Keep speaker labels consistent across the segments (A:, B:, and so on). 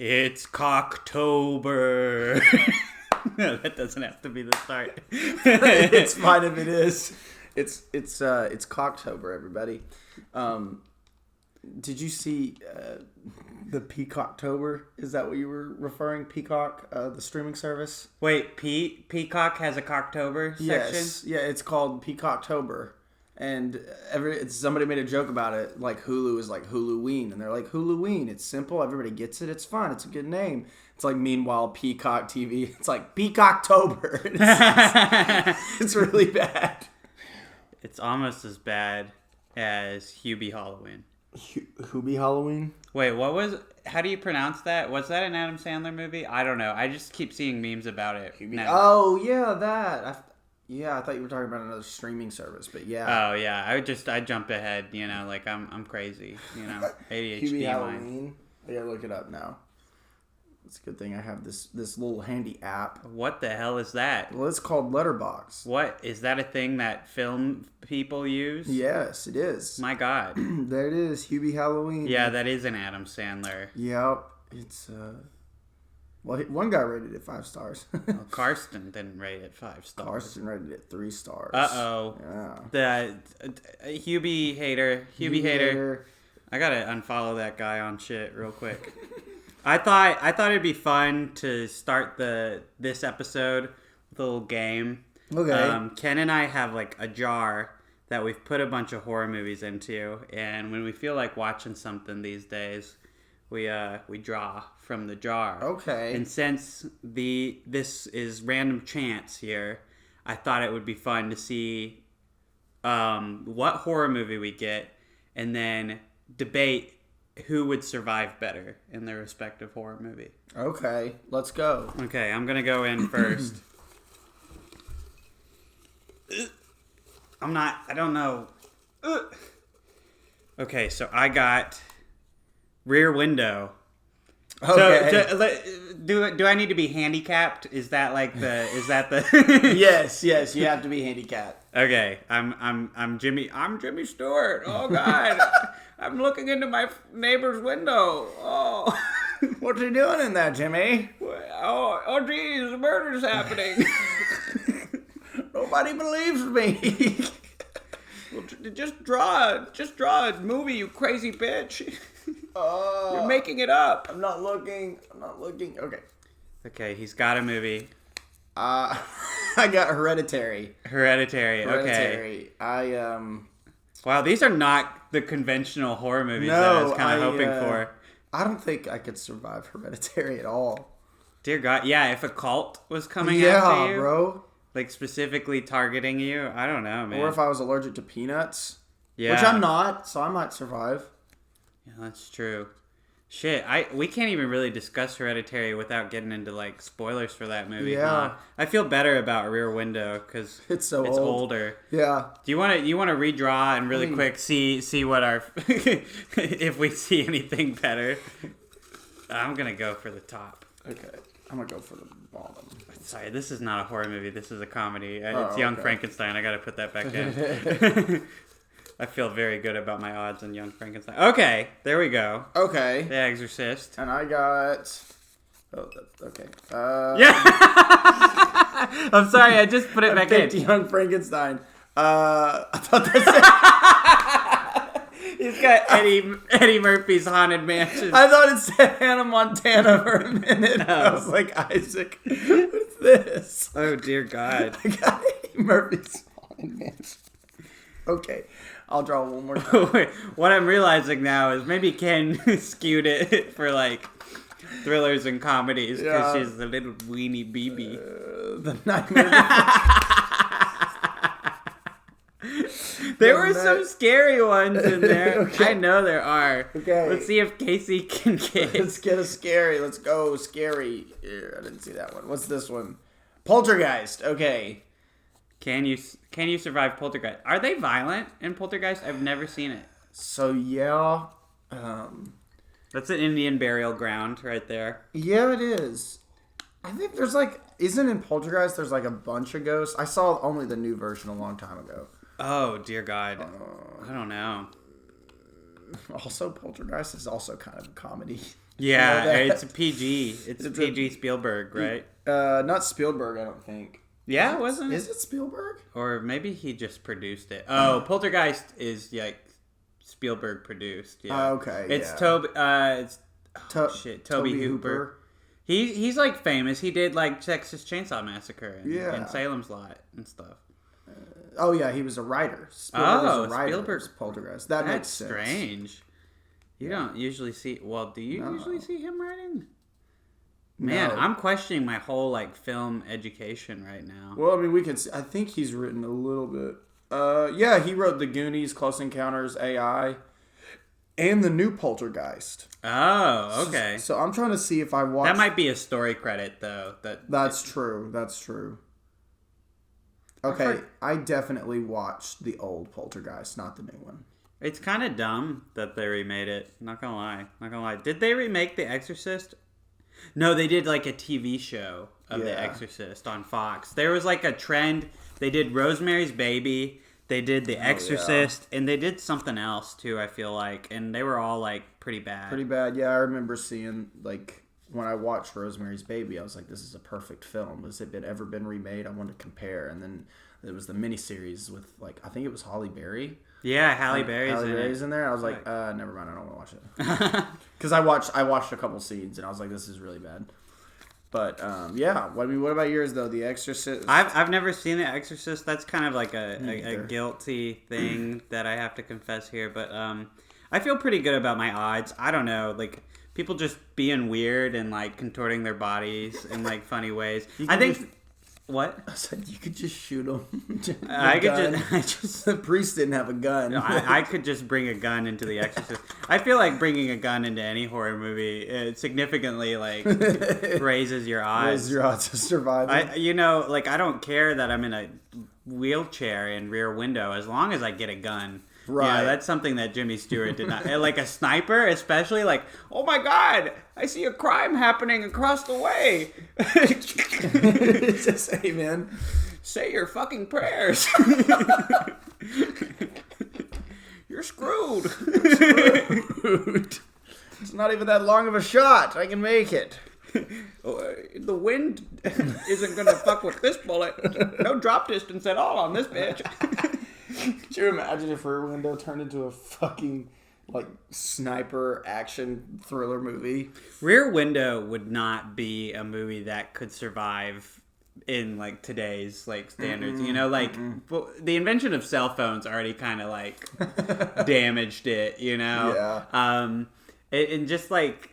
A: It's Cocktober. No, that doesn't have to be the start.
B: It's fine if it is. It's Cocktober, everybody. Did you see the Peacocktober? Is that what you were referring? Peacock, the streaming service?
A: Wait, Peacock has a Cocktober section?
B: Yes. Yeah, it's called Peacocktober. And somebody made a joke about it, like Hulu is like Huluween, and they're like, Huluween, it's simple, everybody gets it, it's fun, it's a good name. It's like, meanwhile, Peacock TV, it's like Peacocktober. It's really bad.
A: It's almost as bad as Hubie Halloween.
B: Hubie Halloween?
A: Wait, how do you pronounce that? Was that an Adam Sandler movie? I don't know. I just keep seeing memes about it.
B: Oh, yeah, that. I thought you were talking about another streaming service, but yeah.
A: Oh yeah, I jumped ahead. Like I'm crazy. ADHD.
B: Hubie Halloween. I gotta look it up now. It's a good thing I have this little handy app.
A: What the hell is that?
B: Well, it's called Letterboxd.
A: What is that? A thing that film people use?
B: Yes, it is.
A: My God.
B: There it is, Hubie Halloween.
A: Yeah, that is an Adam Sandler.
B: Yep, it's Well, one guy rated it 5 stars.
A: Well, Karsten didn't rate it 5 stars.
B: Karsten rated it 3 stars.
A: Uh-oh.
B: Yeah.
A: The Hubie hater. I gotta unfollow that guy on shit real quick. I thought it'd be fun to start this episode with a little game.
B: Okay.
A: Ken and I have like a jar that we've put a bunch of horror movies into, and when we feel like watching something these days, we draw from the jar.
B: Okay.
A: And since this is random chance here, I thought it would be fun to see what horror movie we get, and then debate who would survive better in their respective horror movie.
B: Okay, let's go.
A: Okay, I'm gonna go in first. I don't know. Okay, so I got Rear Window.
B: Okay.
A: So do I need to be handicapped? Is that the
B: Yes, you have to be handicapped.
A: Okay, I'm Jimmy Stewart. Oh God. I'm looking into my neighbor's window. Oh.
B: What you doing in there, Jimmy?
A: Oh geez, the murder's happening.
B: Nobody believes me.
A: Well, just draw a movie, you crazy bitch. You're making it up.
B: I'm not looking. Okay,
A: he's got a movie.
B: I got Hereditary.
A: Okay. Wow, these are not the conventional horror movies that I was kind of hoping for.
B: I don't think I could survive Hereditary at all.
A: Dear God, yeah, if a cult was coming after you,
B: bro,
A: like specifically targeting you, I don't know, man.
B: Or if I was allergic to peanuts,
A: yeah,
B: which I'm not, so I might survive.
A: Yeah, that's true. Shit, we can't even really discuss Hereditary without getting into like spoilers for that movie.
B: Yeah,
A: huh? I feel better about Rear Window because it's older.
B: Yeah.
A: Do you want to redraw and really quick see what our if we see anything better? I'm gonna go for the top.
B: Okay, I'm gonna go for the bottom.
A: Sorry, this is not a horror movie. This is a comedy. It's Young Frankenstein. I gotta put that back in. I feel very good about my odds on Young Frankenstein. Okay, there we go.
B: Okay.
A: The Exorcist.
B: And I got... okay.
A: Yeah! I'm sorry, I just put it back in.
B: Young Frankenstein. I thought that
A: said... He's got Eddie Murphy's Haunted Mansion.
B: I thought it said Hannah Montana for a minute. No. I was like, Isaac, what's this?
A: Oh, dear God.
B: I got Eddie Murphy's Haunted Mansion. Okay. I'll draw one more time.
A: What I'm realizing now is maybe Ken skewed it for like thrillers and comedies because she's the little weenie BB.
B: The Nightmare.
A: There were some scary ones in there.
B: Okay.
A: I know there are.
B: Okay.
A: Let's see if Casey can get.
B: Let's get a scary. Let's go scary. Here, I didn't see that one. What's this one? Poltergeist. Okay.
A: Can you survive Poltergeist? Are they violent in Poltergeist? I've never seen it.
B: So yeah,
A: that's an Indian burial ground right there.
B: Yeah, it is. I think there's isn't in Poltergeist there's a bunch of ghosts? I saw only the new version a long time ago.
A: Oh dear God, I don't know.
B: Also, Poltergeist is also kind of a comedy.
A: Yeah,
B: that?
A: it's a PG. It's PG Spielberg, right?
B: Not Spielberg, I don't think.
A: Yeah, wasn't it?
B: Is it Spielberg?
A: Or maybe he just produced it. Oh, Poltergeist is Spielberg produced. Yeah.
B: Okay,
A: It's
B: yeah.
A: Toby. Toby
B: Tobe
A: Hooper. He's like famous. He did like Texas Chainsaw Massacre
B: Yeah.
A: and Salem's Lot and stuff.
B: Oh yeah, he was a writer. Spielberg was a writer.
A: Spielberg's
B: Poltergeist. That makes sense.
A: Strange. You don't usually see. Well, do you
B: No.
A: usually see him writing? Man,
B: No.
A: I'm questioning my whole like film education right now.
B: Well, I mean, we could. I think he's written a little bit. Yeah, he wrote The Goonies, Close Encounters, AI, and the new Poltergeist.
A: Oh, okay.
B: So I'm trying to see if I watched.
A: That might be a story credit though.
B: That's true. That's true. Okay, I definitely watched the old Poltergeist, not the new one.
A: It's kind of dumb that they remade it. Not gonna lie. Did they remake The Exorcist? No, they did like a TV show of The Exorcist on Fox. There was like a trend. They did Rosemary's Baby. They did The Exorcist, and they did something else too. I feel like, and they were all like pretty bad.
B: Pretty bad. Yeah, I remember seeing like when I watched Rosemary's Baby, I was like, "This is a perfect film. Has it ever been remade?" I wanted to compare, and then there was the miniseries with like I think it was Halle Berry.
A: Yeah, Halle Berry's
B: in there. I was like, never mind. I don't want to watch it because I watched a couple scenes and I was like, this is really bad. But yeah, I mean, what about yours though? The Exorcist.
A: I've never seen The Exorcist. That's kind of like a guilty thing that I have to confess here. But I feel pretty good about my odds. I don't know, like people just being weird and like contorting their bodies in like funny ways. I think. What?
B: I said you could just shoot him.
A: I just
B: the priest didn't have a gun.
A: I could just bring a gun into The Exorcist. I feel like bringing a gun into any horror movie it significantly like raises your odds.
B: Raises your odds of surviving.
A: I don't care that I'm in a wheelchair in Rear Window as long as I get a gun.
B: Right.
A: Yeah, that's something that Jimmy Stewart did not. Like a sniper, especially, like, oh my God, I see a crime happening across the way.
B: Just say, man,
A: say your fucking prayers. You're screwed.
B: It's not even that long of a shot. I can make it.
A: The wind isn't going to fuck with this bullet. No drop distance at all on this bitch.
B: Could you imagine if Rear Window turned into a fucking like sniper action thriller movie?
A: Rear Window would not be a movie that could survive in like today's like standards. The invention of cell phones already kind of like damaged it.
B: Yeah.
A: And just like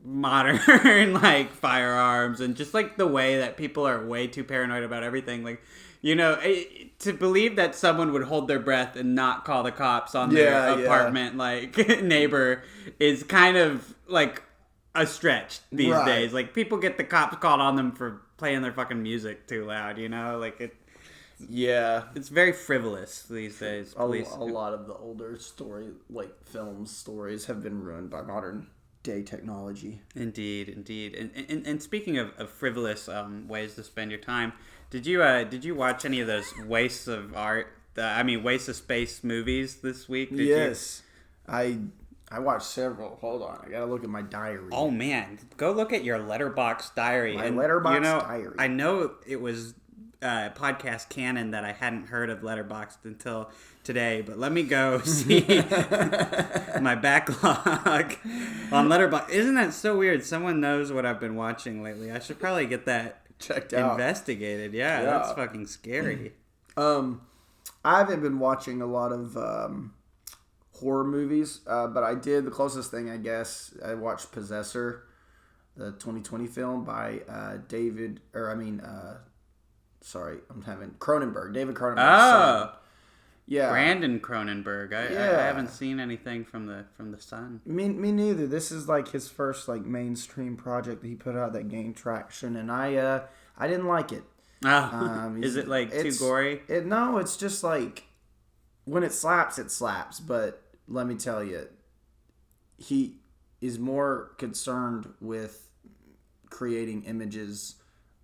A: modern like firearms and just like the way that people are way too paranoid about everything, like. To believe that someone would hold their breath and not call the cops on their apartment, like, neighbor is kind of, like, a stretch these days. Like, people get the cops called on them for playing their fucking music too loud, Like, it's very frivolous these days.
B: A lot of the older film stories have been ruined by modern day technology.
A: Indeed. And speaking of frivolous ways to spend your time, did you watch any of those wastes of art? Wastes of space movies this week?
B: Yes, I watched several. Hold on, I gotta look at my diary.
A: Oh man, go look at your Letterboxd diary.
B: My Letterboxd diary.
A: I know it was podcast canon that I hadn't heard of Letterboxd until today, but let me go see my backlog on Letterboxd. Isn't that so weird? Someone knows what I've been watching lately. I should probably get that
B: checked out,
A: investigated. Yeah, that's fucking scary.
B: I haven't been watching a lot of horror movies, but I did the closest thing, I guess. I watched Possessor, the 2020 film by David Cronenberg.
A: Oh,
B: yeah,
A: Brandon Cronenberg. I haven't seen anything from the Sun.
B: Me neither. This is like his first like mainstream project that he put out that gained traction, and I didn't like it.
A: Oh, is it like too gory?
B: No, it's just like when it slaps, it slaps. But let me tell you, he is more concerned with creating images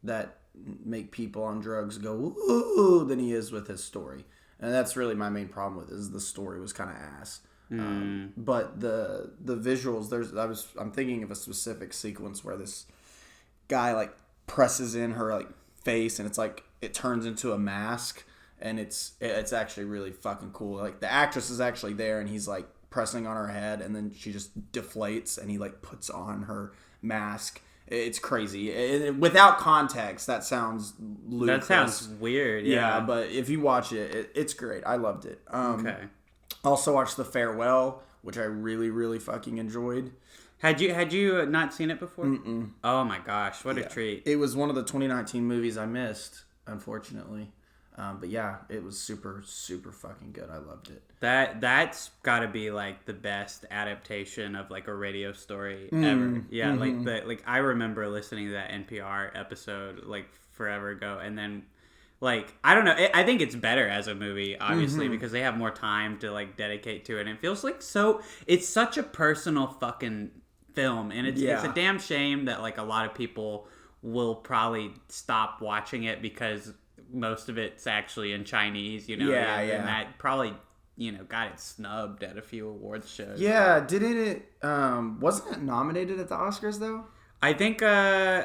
B: that make people on drugs go ooh than he is with his story. And that's really my main problem with it, is the story was kind of ass. But the visuals, I'm thinking of a specific sequence where this guy like presses in her like face, and it's like it turns into a mask, and it's actually really fucking cool. Like the actress is actually there, and he's like pressing on her head, and then she just deflates, and he like puts on her mask. It's crazy. Without context, that sounds ludicrous.
A: That sounds weird. Yeah,
B: but if you watch it, it's great. I loved it.
A: Okay.
B: Also watched The Farewell, which I really, really fucking enjoyed.
A: Had you not seen it before? Mm-mm. Oh my gosh, what a treat!
B: It was one of the 2019 movies I missed, unfortunately. But yeah, it was super, super fucking good. I loved it.
A: That's got to be like the best adaptation of like a radio story ever. Yeah, like I remember listening to that NPR episode like forever ago, and then like I don't know, I think it's better as a movie, obviously, because they have more time to like dedicate to it. And it feels like it's such a personal fucking film, and it's a damn shame that like a lot of people will probably stop watching it because most of it's actually in Chinese, and that probably got it snubbed at a few awards shows.
B: Yeah, didn't it? Wasn't it nominated at the Oscars though?
A: I think. Oh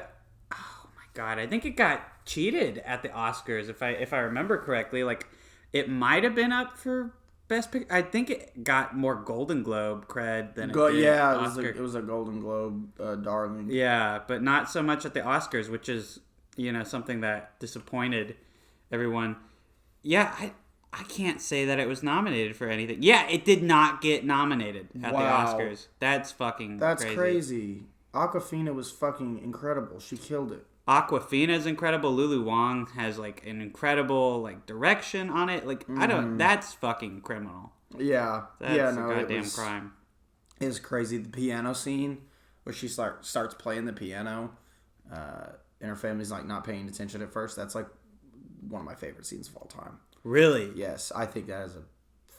A: my god, I think it got cheated at the Oscars. If I remember correctly, like it might have been up for Best Picture. I think it got more Golden Globe cred than it did Oscar.
B: It was a Golden Globe darling.
A: Yeah, but not so much at the Oscars, which is something that disappointed everyone. Yeah, I can't say that it was nominated for anything. Yeah, it did not get nominated at the Oscars. That's crazy.
B: Awkwafina was fucking incredible. She killed it.
A: Awkwafina is incredible. Lulu Wang has like an incredible like direction on it. Like that's fucking criminal.
B: Yeah,
A: that's a goddamn crime.
B: It was crazy. The piano scene where she starts playing the piano, and her family's like not paying attention at first. That's like one of my favorite scenes of all time.
A: Really?
B: Yes, I think that is a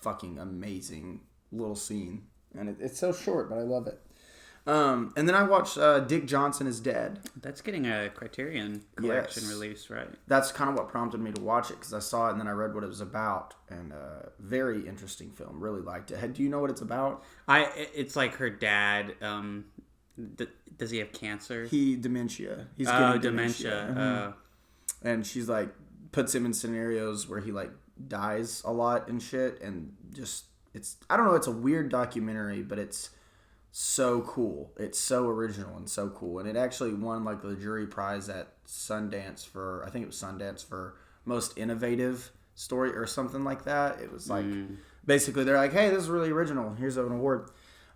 B: fucking amazing little scene, and it's so short, but I love it. And then I watched Dick Johnson is Dead.
A: That's getting a Criterion Collection release, right?
B: That's kind of what prompted me to watch it, because I saw it and then I read what it was about, and very interesting film. Really liked it. Do you know what it's about?
A: It's like her dad. Does he have cancer?
B: Dementia. He's getting
A: dementia.
B: Mm-hmm. And she's like puts him in scenarios where he like dies a lot and shit, and just I don't know. It's a weird documentary, but it's so cool. It's so original and so cool, and it actually won like the jury prize at Sundance for most innovative story or something like that. It was like basically they're like, hey, this is really original, here's an award.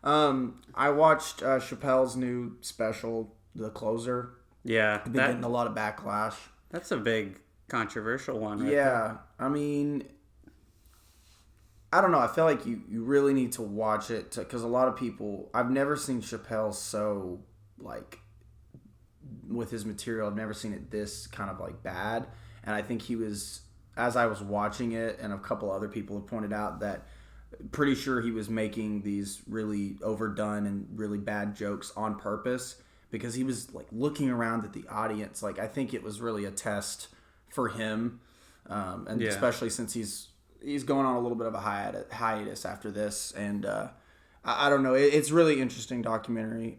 B: I watched Chapelle's new special, The Closer.
A: Yeah,
B: I've been getting a lot of backlash.
A: That's a big controversial one, right?
B: Yeah, I mean, I don't know. I feel like you really need to watch it, because a lot of people... I've never seen Chapelle so, like, with his material, I've never seen it this kind of, like, bad. And I think he was, as I was watching it, and a couple other people have pointed out that pretty sure he was making these really overdone and really bad jokes on purpose, because he was, like, looking around at the audience. Like, I think it was really a test for him, especially since he's going on a little bit of a hiatus after this, and I don't know. It's really interesting documentary,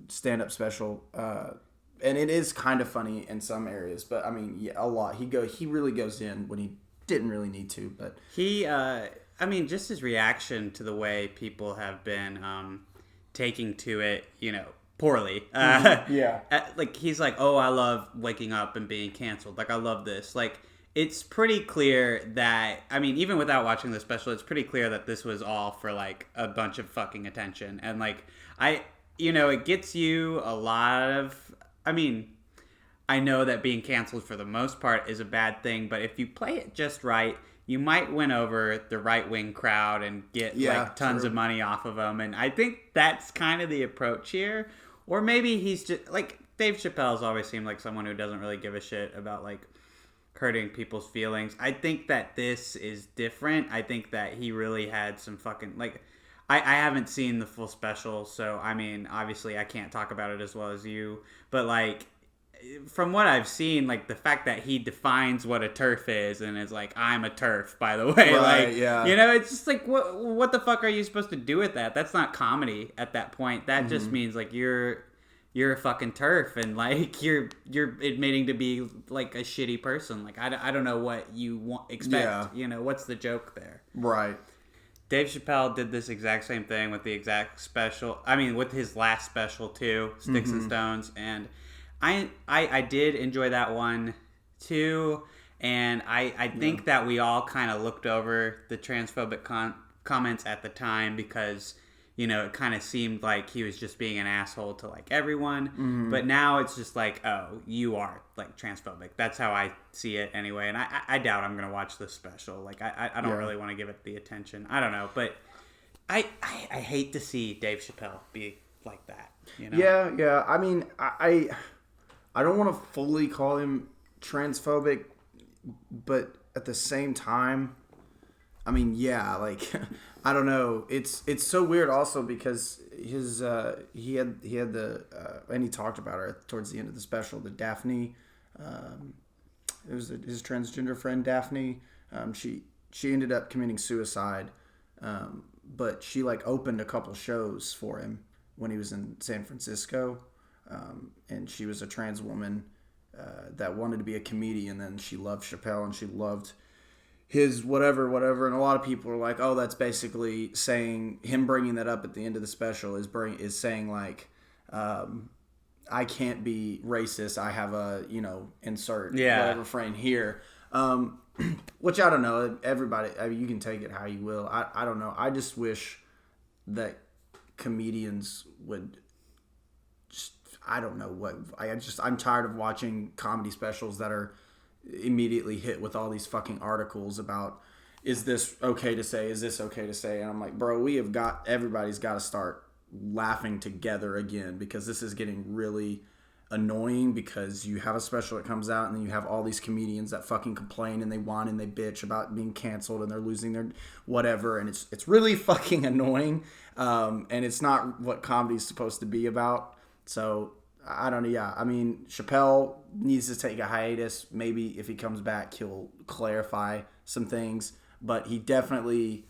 B: stand-up special, and it is kind of funny in some areas, but I mean, yeah, a lot. He really goes in when he didn't really need to, but
A: he, just his reaction to the way people have been taking to it, poorly. Like he's like, oh, I love waking up and being canceled. Like I love this. Like. It's pretty clear that, even without watching the special, it's pretty clear that this was all for, like, a bunch of fucking attention. And, like, it gets you a lot of, I know that being canceled for the most part is a bad thing, but if you play it just right, you might win over the right-wing crowd and get, tons of money off of them. And I think that's kind of the approach here. Or maybe he's just, like, Dave Chappelle's always seemed like someone who doesn't really give a shit about, like, hurting people's feelings. I think that this is different. I think that he really had some fucking, like, I haven't seen the full special, so, obviously I can't talk about it as well as you, but, like, from what I've seen, like the fact that he defines what a turf is and is like, I'm a turf, by the way.
B: Right,
A: like,
B: yeah.
A: it's just like, what the fuck are you supposed to do with that? That's not comedy at that point. That just means like you're a fucking turf, and like you're admitting to be like a shitty person. Like I don't know what you expect.
B: Yeah.
A: What's the joke there?
B: Right.
A: Dave Chappelle did this exact same thing with the exact special. I mean, with his last special too, Sticks and Stones, and I did enjoy that one too, and I think that we all kind of looked over the transphobic comments at the time because it kind of seemed like he was just being an asshole to like everyone, but now it's just like, oh, you are like transphobic. That's how I see it anyway, and I doubt I'm gonna watch this special. Like I don't really want to give it the attention. I don't know, but I hate to see Dave Chappelle be like that.
B: Yeah. I mean, I don't want to fully call him transphobic, but at the same time, I mean, yeah, like I don't know. It's so weird also because his he had the and he talked about her towards the end of the special, the Daphne. It was his transgender friend Daphne. She ended up committing suicide, but she like opened a couple shows for him when he was in San Francisco. And she was a trans woman that wanted to be a comedian, and she loved Chappelle and she loved his whatever, and a lot of people are like, oh, that's basically saying, him bringing that up at the end of the special is saying like, I can't be racist, I have a insert whatever frame here, which I don't know, everybody, I mean, you can take it how you will. I don't know, I just wish that comedians would I don't know what. I'm tired of watching comedy specials that are immediately hit with all these fucking articles about, is this okay to say? Is this okay to say? And I'm like, bro, everybody's got to start laughing together again, because this is getting really annoying, because you have a special that comes out and then you have all these comedians that fucking complain and they whine and they bitch about being canceled and they're losing their whatever, and it's really fucking annoying, and it's not what comedy's supposed to be about. So, I don't know. Yeah, I mean, Chappelle needs to take a hiatus. Maybe if he comes back, he'll clarify some things. But he definitely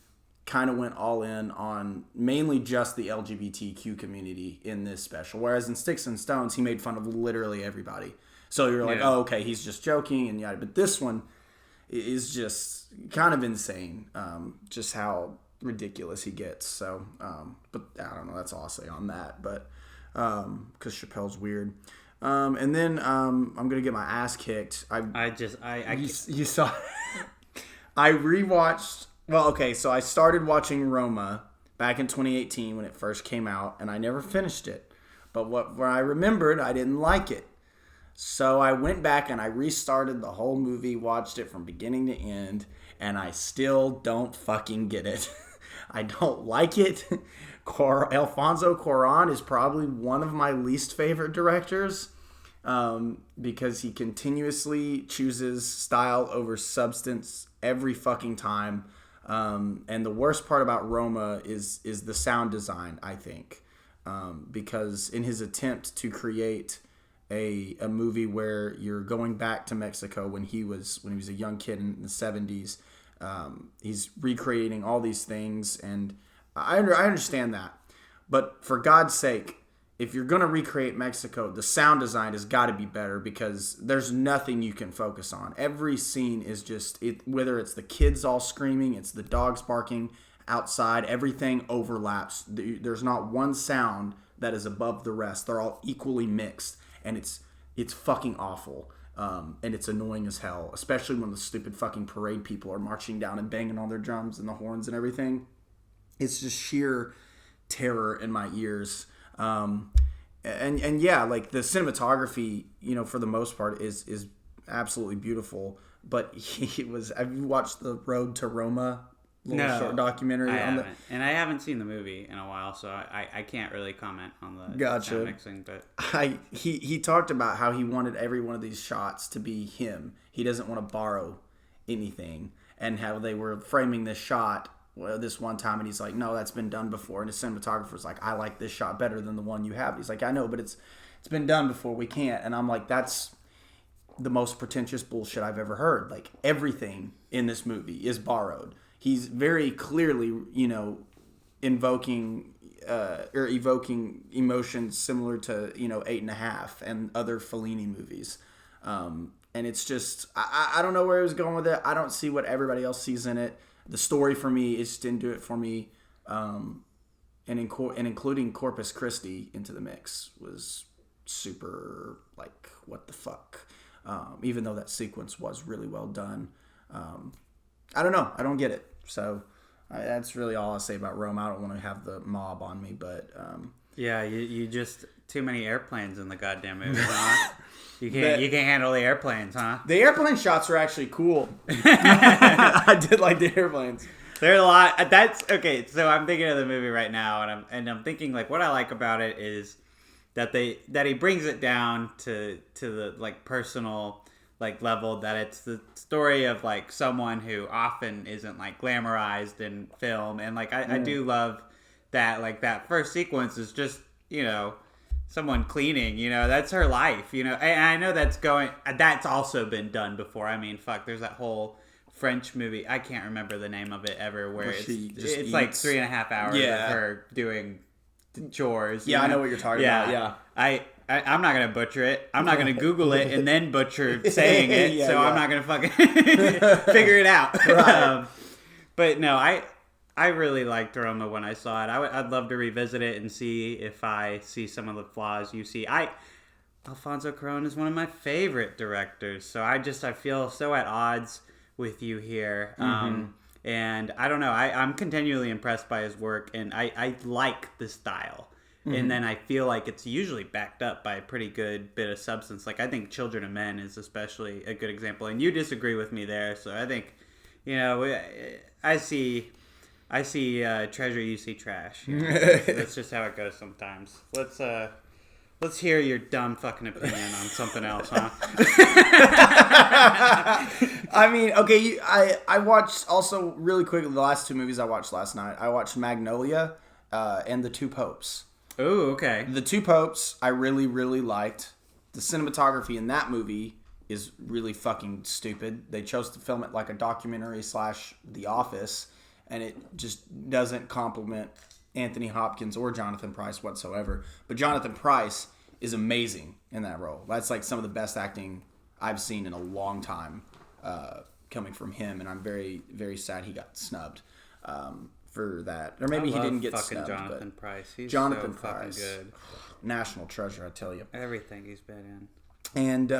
B: kind of went all in on mainly just the LGBTQ community in this special. Whereas in Sticks and Stones, he made fun of literally everybody. So you're like, oh, okay, he's just joking and yada. But this one is just kind of insane, just how ridiculous he gets. So, but I don't know. That's all I'll say on that. But because Chappelle's weird. And then I'm gonna get my ass kicked. You saw. I rewatched. Well, okay, so I started watching Roma back in 2018 when it first came out, and I never finished it. But when I remembered, I didn't like it. So I went back and I restarted the whole movie, watched it from beginning to end, and I still don't fucking get it. I don't like it. Alfonso Cuarón is probably one of my least favorite directors, because he continuously chooses style over substance every fucking time. And the worst part about Roma is the sound design, I think, because in his attempt to create a movie where you're going back to Mexico when he was a young kid in the 70s, he's recreating all these things, and I understand that, but for God's sake, if you're gonna recreate Mexico, the sound design has got to be better, because there's nothing you can focus on. Every scene is just it. Whether it's the kids all screaming, it's the dogs barking outside, everything overlaps. There's not one sound that is above the rest. They're all equally mixed, and it's fucking awful. And it's annoying as hell, especially when the stupid fucking parade people are marching down and banging on their drums and the horns and everything. It's just sheer terror in my ears. And yeah, like the cinematography, for the most part is absolutely beautiful. But have you watched the Road to Roma short documentary?
A: And I haven't seen the movie in a while, so I can't really comment on the sound mixing. But
B: he talked about how he wanted every one of these shots to be him. He doesn't want to borrow anything, and how they were framing this shot this one time, and he's like, no, that's been done before. And his cinematographer's like, I like this shot better than the one you have. He's like, I know, but it's It's been done before. We can't. And I'm like, that's the most pretentious bullshit I've ever heard. Like, everything in this movie is borrowed. He's very clearly, invoking or evoking emotions similar to 8.5 and other Fellini movies. And it's just, I don't know where he was going with it. I don't see what everybody else sees in it. The story for me, it just didn't do it for me. And including Corpus Christi into the mix was super, like, what the fuck? Even though that sequence was really well done. I don't know. I don't get it. So that's really all I'll say about Rome. I don't want to have the mob on me, but...
A: yeah, you just... Too many airplanes in the goddamn movie, huh? You can't handle the airplanes, huh?
B: The airplane shots are actually cool. I did like the airplanes.
A: There are a lot. That's okay. So I'm thinking of the movie right now, and I'm thinking like what I like about it is that he brings it down to the like personal like level, that it's the story of like someone who often isn't like glamorized in film, and like I do love that, like that first sequence is just someone cleaning, that's her life, and I know that's also been done before. I mean, fuck, there's that whole French movie, I can't remember the name of it ever, where it's like 3.5 hours of her doing chores.
B: Yeah, I know what you're talking about. Yeah.
A: I'm not going to butcher it. I'm not going to Google it and then butcher saying it, I'm not going to fucking figure it out.
B: Right.
A: But no, I really liked Roma when I saw it. I'd love to revisit it and see if I see some of the flaws you see. Alfonso Cuarón is one of my favorite directors, so I feel so at odds with you here. And I don't know, I'm continually impressed by his work, and I like the style. And then I feel like it's usually backed up by a pretty good bit of substance. Like, I think Children of Men is especially a good example, and you disagree with me there, so I think, I see treasure, you see trash. That's just how it goes sometimes. Let's hear your dumb fucking opinion on something else, huh?
B: I mean, okay, I watched also really quickly the last two movies I watched last night. I watched Magnolia and The Two Popes.
A: Oh, okay.
B: The Two Popes I really, really liked. The cinematography in that movie is really fucking stupid. They chose to film it like a documentary / The Office, and it just doesn't complement Anthony Hopkins or Jonathan Pryce whatsoever. But Jonathan Pryce is amazing in that role. That's like some of the best acting I've seen in a long time coming from him, and I'm very, very sad he got snubbed for that. Or maybe he didn't get snubbed.
A: Jonathan Pryce. He's
B: Jonathan
A: so
B: Pryce.
A: fucking good.
B: National treasure, I tell you.
A: Everything he's been
B: in.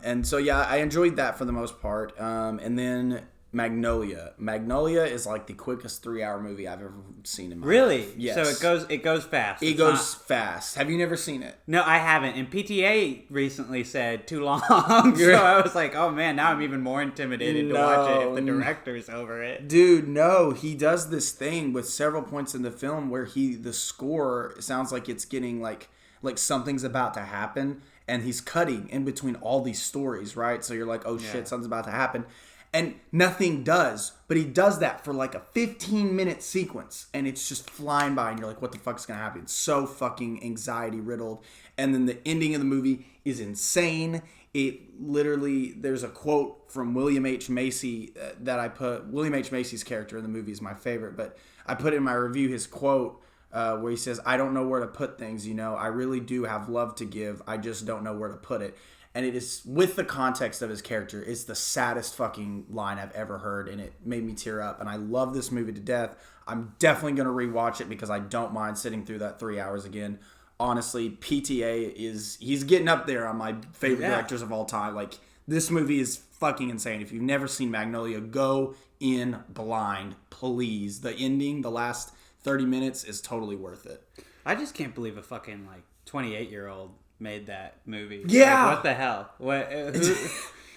B: And so, yeah, I enjoyed that for the most part. And then Magnolia. Magnolia is like the quickest 3-hour movie I've ever seen in my life.
A: Yes. So it goes fast.
B: It goes fast. Have you never seen it?
A: No, I haven't. And PTA recently said too long. So I was like, oh man, now I'm even more intimidated to watch it if the director's over it.
B: Dude, no. He does this thing with several points in the film where the score sounds like it's getting like something's about to happen, and he's cutting in between all these stories, right? So you're like, oh shit, something's about to happen. And nothing does, but he does that for like a 15-minute sequence, and it's just flying by, and you're like, what the fuck is going to happen? It's so fucking anxiety-riddled. And then the ending of the movie is insane. It literally, there's a quote from William H. Macy that I put, William H. Macy's character in the movie is my favorite, but I put in my review his quote where he says, I don't know where to put things, I really do have love to give, I just don't know where to put it. And it is, with the context of his character, it's the saddest fucking line I've ever heard, and it made me tear up. And I love this movie to death. I'm definitely going to rewatch it because I don't mind sitting through that 3 hours again. Honestly, PTA he's getting up there on my favorite directors of all time. Like, this movie is fucking insane. If you've never seen Magnolia, go in blind, please. The ending, the last 30 minutes is totally worth it.
A: I just can't believe a fucking, 28-year-old made that movie.
B: Yeah.
A: What the hell?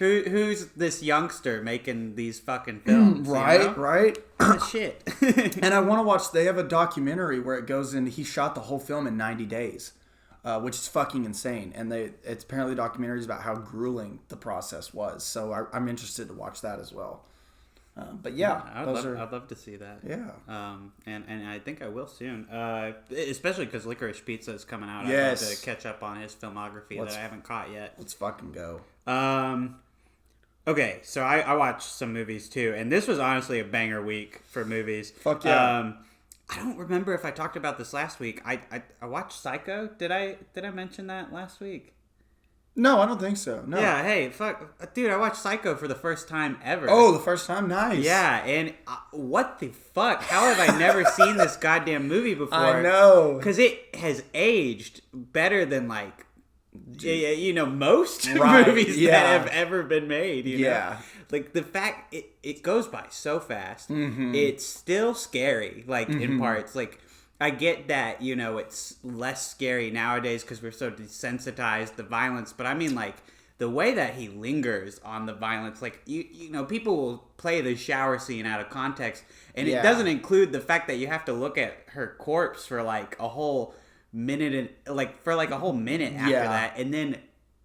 A: Who's this youngster making these fucking films?
B: Right.
A: Shit.
B: And I want to watch, they have a documentary where it goes in, he shot the whole film in 90 days, which is fucking insane. And it's apparently documentaries about how grueling the process was. So I'm interested to watch that as well. But yeah,
A: I'd love to see that.
B: Yeah.
A: And I think I will soon. Especially because Licorice Pizza is coming out.
B: Yes.
A: I'd love to catch up on his filmography that I haven't caught yet.
B: Let's fucking go.
A: Okay, so I watched some movies too, and this was honestly a banger week for movies.
B: Fuck yeah.
A: I don't remember if I talked about this last week. I watched Psycho. Did I mention that last week?
B: No, I don't think so. No.
A: Yeah, hey, fuck. Dude, I watched Psycho for the first time ever.
B: Oh, the first time? Nice.
A: Yeah, and what the fuck? How have I never seen this goddamn movie before?
B: I know.
A: Because it has aged better than, like, most
B: Right,
A: movies
B: yeah.
A: that have ever been made. You know?
B: Yeah.
A: Like, the fact it goes by so fast.
B: Mm-hmm.
A: It's still scary, like, in parts. Like, I get that, it's less scary nowadays because we're so desensitized to violence. But I mean, like, the way that he lingers on the violence, like, people will play the shower scene out of context. And it doesn't include the fact that you have to look at her corpse for, like, a whole minute, after that. And then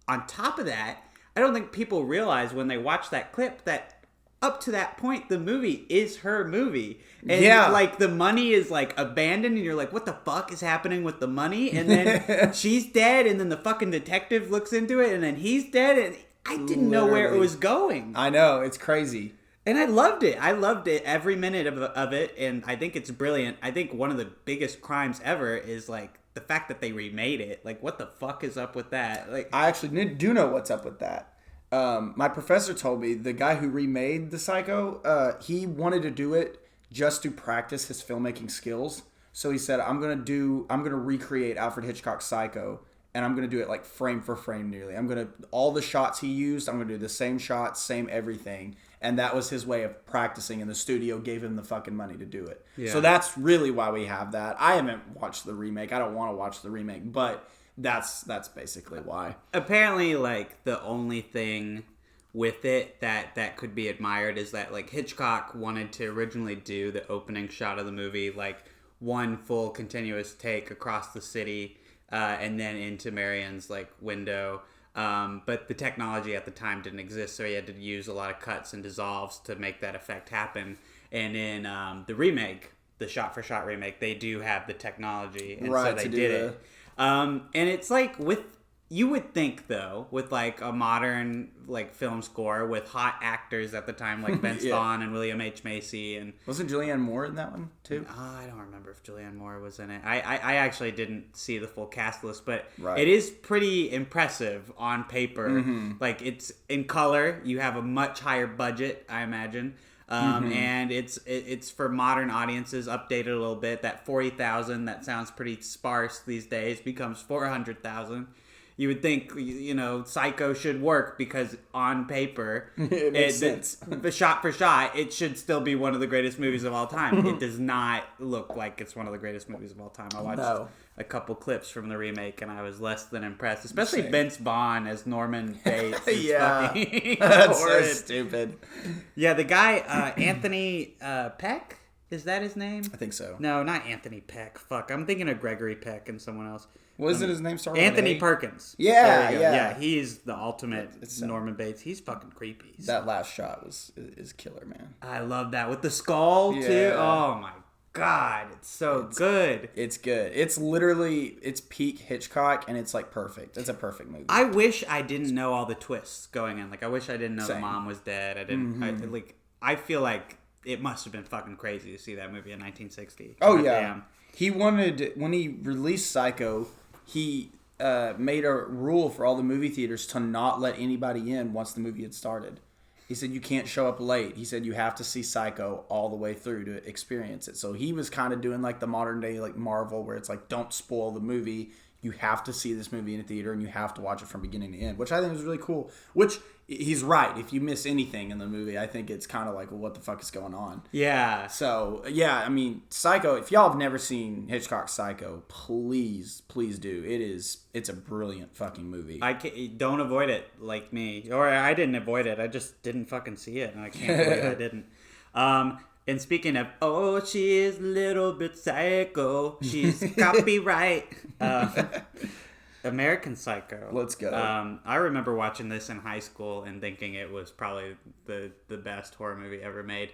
A: on top of that, I don't think people realize when they watch that clip that up to that point, the movie is her movie. And, like, the money is, like, abandoned, and you're like, what the fuck is happening with the money? And then she's dead, and then the fucking detective looks into it, and then he's dead, and I didn't know where it was going.
B: I know, it's crazy.
A: And I loved it. I loved it, every minute of it, and I think it's brilliant. I think one of the biggest crimes ever is, like, the fact that they remade it. Like, what the fuck is up with that? Like,
B: I actually do know what's up with that. My professor told me the guy who remade the Psycho, he wanted to do it just to practice his filmmaking skills. So he said, I'm gonna recreate Alfred Hitchcock's Psycho, and I'm gonna do it like frame for frame nearly. All the shots he used, I'm gonna do the same shots, same everything. And that was his way of practicing, and the studio gave him the fucking money to do it. Yeah. So that's really why we have that. I haven't watched the remake. I don't want to watch the remake, but that's basically why.
A: Apparently, like, the only thing with it that could be admired is that, like, Hitchcock wanted to originally do the opening shot of the movie, like, one full continuous take across the city, and then into Marion's, like, window. But the technology at the time didn't exist, so he had to use a lot of cuts and dissolves to make that effect happen. And in the remake, the shot-for-shot remake, they do have the technology, and so they did it. And it's like you would think, though, with, like, a modern, like, film score with hot actors at the time, like Vince Vaughn and William H. Macy. And
B: wasn't Julianne Moore in that one, too?
A: I don't remember if Julianne Moore was in it. I actually didn't see the full cast list, but
B: right.
A: It is pretty impressive on paper. Mm-hmm. Like, it's in color. You have a much higher budget, I imagine. And it's for modern audiences, updated a little bit. That 40,000 that sounds pretty sparse these days becomes 400,000. You would think, Psycho should work because on paper,
B: it makes sense.
A: Shot for shot, it should still be one of the greatest movies of all time. It does not look like it's one of the greatest movies of all time. I watched a couple clips from the remake, and I was less than impressed. Especially Vince Vaughn as Norman Bates.
B: Yeah, that's so stupid.
A: Yeah, the guy, Anthony Peck? Is that his name?
B: I think so.
A: No, not Anthony Peck. Fuck, I'm thinking of Gregory Peck and someone else.
B: What is it his name? Sorry,
A: Anthony Perkins.
B: Yeah.
A: He's the ultimate Norman Bates. He's fucking creepy.
B: That last shot is killer, man.
A: I love that with the skull too. Oh my god, it's good.
B: It's good. It's peak Hitchcock, and it's like perfect. It's a perfect movie.
A: I wish I didn't know all the twists going in. Like, I wish I didn't know the mom was dead. I didn't. Mm-hmm. I feel like it must have been fucking crazy to see that movie in 1960.
B: Oh yeah. Damn. He wanted, when he released Psycho, he made a rule for all the movie theaters to not let anybody in once the movie had started. He said, you can't show up late. He said, you have to see Psycho all the way through to experience it. So he was kind of doing like the modern day, like Marvel, where it's like, don't spoil the movie. You have to see this movie in a theater, and you have to watch it from beginning to end, which I think is really cool. Which, he's right. If you miss anything in the movie, I think it's kind of like, well, what the fuck is going on? Yeah. So, yeah, I mean, Psycho, if y'all have never seen Hitchcock's Psycho, please do. It's a brilliant fucking movie.
A: Don't avoid it like me. Or I didn't avoid it. I just didn't fucking see it, and I can't believe I didn't. And speaking of, she is a little bit psycho. She's copyright. American Psycho.
B: Let's go.
A: I remember watching this in high school and thinking it was probably the best horror movie ever made.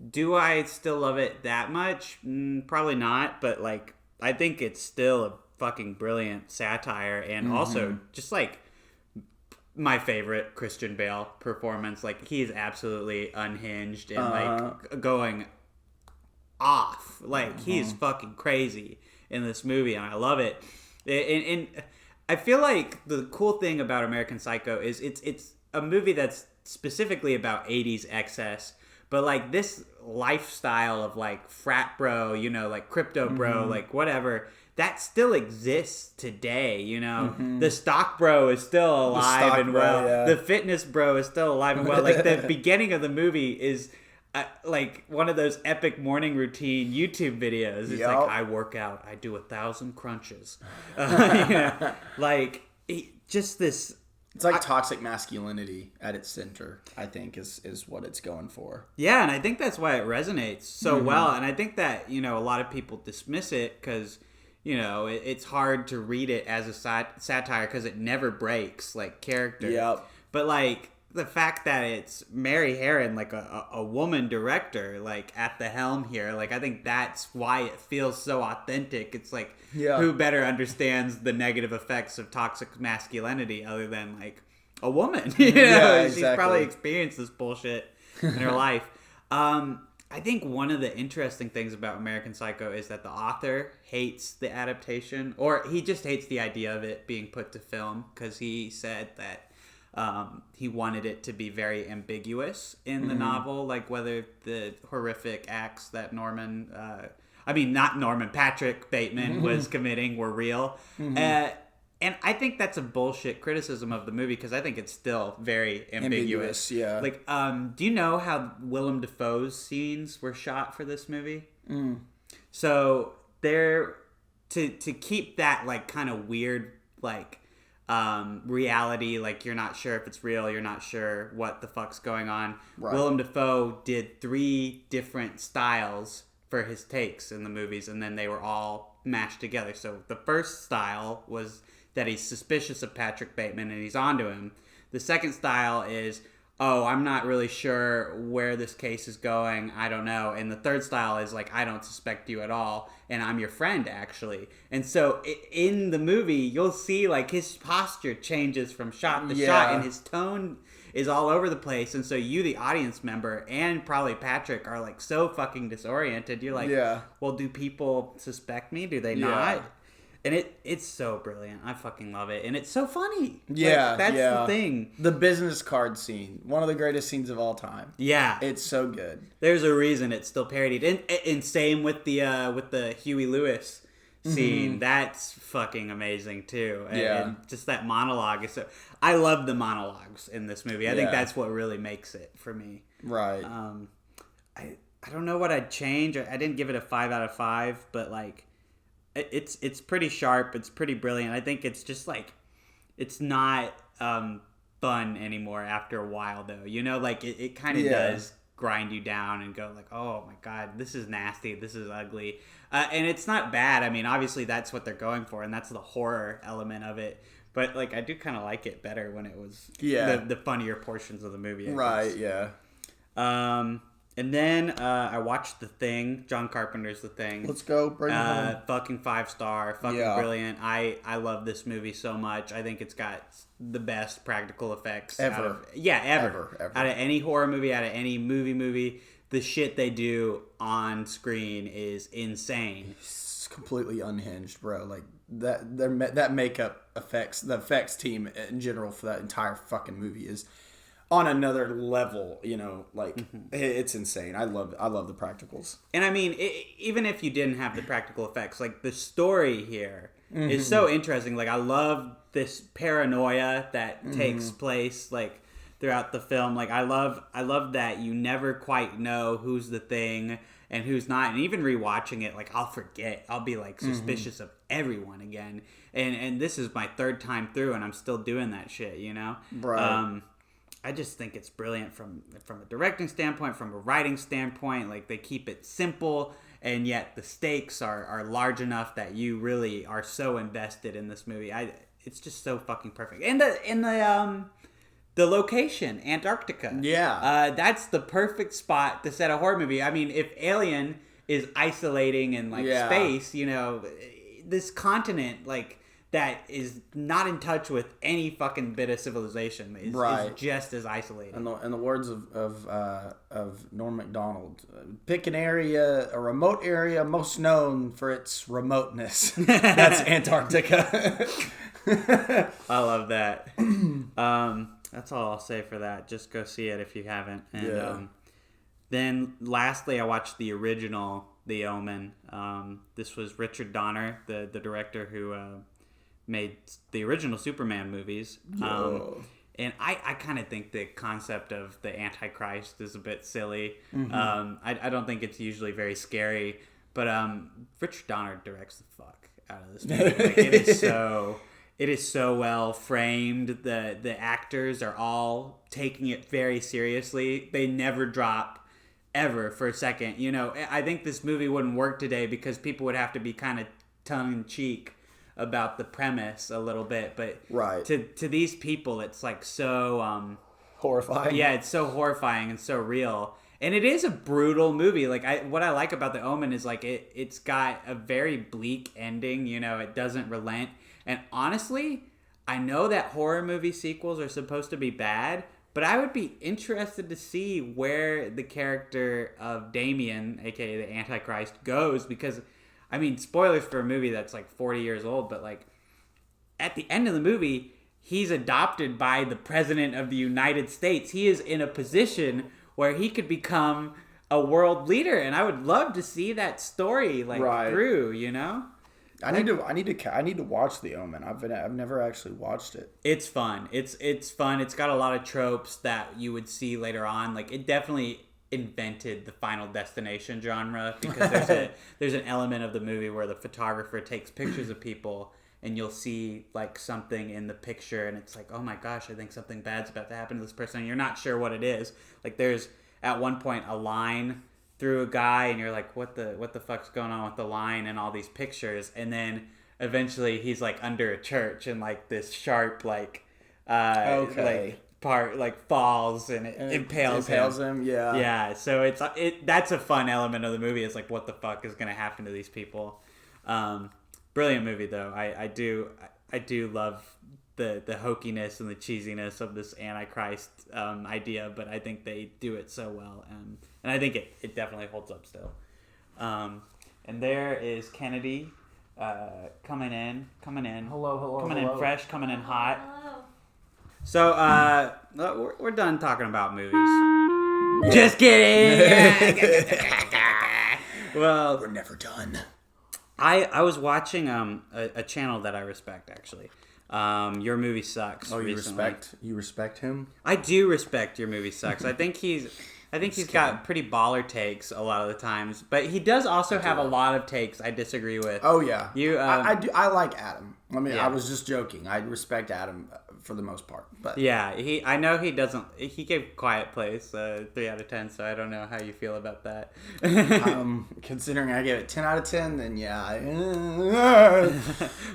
A: Do I still love it that much? Probably not, but like I think it's still a fucking brilliant satire, and also just like my favorite Christian Bale performance. Like he is absolutely unhinged and like going off. Like he's fucking crazy in this movie, and I love it. And I feel like the cool thing about American Psycho is it's a movie that's specifically about 80s excess, but like this lifestyle of like frat bro, you know, like crypto bro, like whatever, that still exists today, you know. The stock bro is still alive and well.
B: Yeah.
A: The fitness bro is still alive and well. Like the beginning of the movie is like one of those epic morning routine YouTube videos. It's like, I work out, I do 1,000 crunches. Like just this.
B: It's like toxic masculinity at its center, I think, is what it's going for.
A: Yeah, and I think that's why it resonates so well. And I think that, you know, a lot of people dismiss it because, you know, it's hard to read it as a satire because it never breaks, like, character.
B: Yep.
A: But, like, the fact that it's Mary Herron, like a woman director, like at the helm here, like I think that's why it feels so authentic. It's like, who better understands the negative effects of toxic masculinity other than like a woman? You know,
B: exactly.
A: She's probably experienced this bullshit in her life. I think one of the interesting things about American Psycho is that the author hates the adaptation, or he just hates the idea of it being put to film because he said that he wanted it to be very ambiguous in the novel, like whether the horrific acts that Patrick Bateman was committing were real. And I think that's a bullshit criticism of the movie because I think it's still very ambiguous.
B: Yeah.
A: Like, do you know how Willem Dafoe's scenes were shot for this movie? So they're to keep that like kind of weird like reality, like you're not sure if it's real, you're not sure what the fuck's going on. Willem Dafoe did 3 different styles for his takes in the movies, and then they were all mashed together. So the first style was that he's suspicious of Patrick Bateman and he's onto him. The second style is, I'm not really sure where this case is going, I don't know. And the third style is like, I don't suspect you at all, and I'm your friend, actually. And so in the movie, you'll see like his posture changes from shot to shot, and his tone is all over the place. And so you, the audience member, and probably Patrick, are like so fucking disoriented. You're like, well, do people suspect me? Do they not? And it's so brilliant. I fucking love it. And it's so funny.
B: Yeah,
A: like, that's the thing.
B: The business card scene. One of the greatest scenes of all time.
A: Yeah.
B: It's so good.
A: There's a reason it's still parodied. And same with the Huey Lewis scene. That's fucking amazing, too. And just that monologue. I love the monologues in this movie. I think that's what really makes it for me.
B: Right.
A: I don't know what I'd change. I didn't give it a 5 out of 5, but, like, it's pretty sharp. It's pretty brilliant. I think it's just like it's not fun anymore after a while, though. You know, like it kind of does grind you down and go like, oh my god, this is nasty, this is ugly, and it's not bad. I mean, obviously that's what they're going for, and that's the horror element of it. But like, I do kind of like it better when it was the funnier portions of the movie. I guess. And then I watched The Thing, John Carpenter's The Thing.
B: Let's go. Bring it home.
A: Fucking 5-star. Fucking brilliant. I love this movie so much. I think it's got the best practical effects.
B: Ever.
A: Ever. Out of any horror movie, out of any movie. The shit they do on screen is insane.
B: It's completely unhinged, bro. Like, that makeup effects, the effects team in general for that entire fucking movie is on another level, you know, like it's insane. I love the practicals.
A: And I mean, even if you didn't have the practical effects, like the story here is so interesting. Like I love this paranoia that takes place like throughout the film. Like I love that you never quite know who's the thing and who's not. And even rewatching it, like I'll forget. I'll be like suspicious of everyone again. And this is my 3rd time through, and I'm still doing that shit, you know?
B: Right.
A: I just think it's brilliant from a directing standpoint, from a writing standpoint. Like they keep it simple and yet the stakes are large enough that you really are so invested in this movie. It's just so fucking perfect. And the location, Antarctica.
B: Yeah.
A: That's the perfect spot to set a horror movie. I mean, if Alien is isolating in like space, you know, this continent like that is not in touch with any fucking bit of civilization is just as isolated.
B: In the words of Norm Macdonald, pick an area, a remote area most known for its remoteness. That's Antarctica.
A: I love that. That's all I'll say for that. Just go see it if you haven't. And then lastly, I watched the original The Omen. This was Richard Donner, the director who made the original Superman movies. And I kind of think the concept of the Antichrist is a bit silly. I don't think it's usually very scary. But Richard Donner directs the fuck out of this movie. Like, it is so well framed. The actors are all taking it very seriously. They never drop ever for a second. You know, I think this movie wouldn't work today because people would have to be kind of tongue-in-cheek about the premise a little bit. But to these people, it's like so...
B: horrifying.
A: Yeah, it's so horrifying and so real. And it is a brutal movie. Like what I like about The Omen is like it's got a very bleak ending. You know, it doesn't relent. And honestly, I know that horror movie sequels are supposed to be bad, but I would be interested to see where the character of Damien, aka the Antichrist, goes. Because, I mean, spoilers for a movie that's like 40 years old, but like at the end of the movie, he's adopted by the President of the United States. He is in a position where he could become a world leader, and I would love to see that story through, you know?
B: I need to watch The Omen. I've never actually watched it.
A: It's fun. It's fun. It's got a lot of tropes that you would see later on. Like, it definitely invented the Final Destination genre because there's an element of the movie where the photographer takes pictures of people and you'll see like something in the picture and it's like, oh my gosh, I think something bad's about to happen to this person, and you're not sure what it is. Like, there's at one point a line through a guy and you're like, what the fuck's going on with the line and all these pictures, and then eventually he's like under a church and like this sharp like part like falls and it impales him. Yeah, so that's a fun element of the movie. It's like, what the fuck is gonna happen to these people? Brilliant movie though. I do love the hokiness and the cheesiness of this Antichrist idea, but I think they do it so well, and I think it definitely holds up still. And there is Kennedy coming in.
B: Hello.
A: Coming in fresh, coming in hot. Hello. So we're done talking about movies. Just kidding. Well,
B: we're never done.
A: I was watching a channel that I respect, actually. Your Movie Sucks.
B: Oh,
A: recently.
B: you respect him?
A: I do respect Your Movie Sucks. I think he's got pretty baller takes a lot of the times, but he does also have a lot of takes I disagree with.
B: Oh yeah,
A: I
B: do. I like Adam. I mean,
A: yeah.
B: I was just joking. I respect Adam for the most part, but
A: yeah, I know he doesn't. He gave Quiet Place 3 out of 10, so I don't know how you feel about that.
B: Considering I gave it 10 out of 10, then yeah.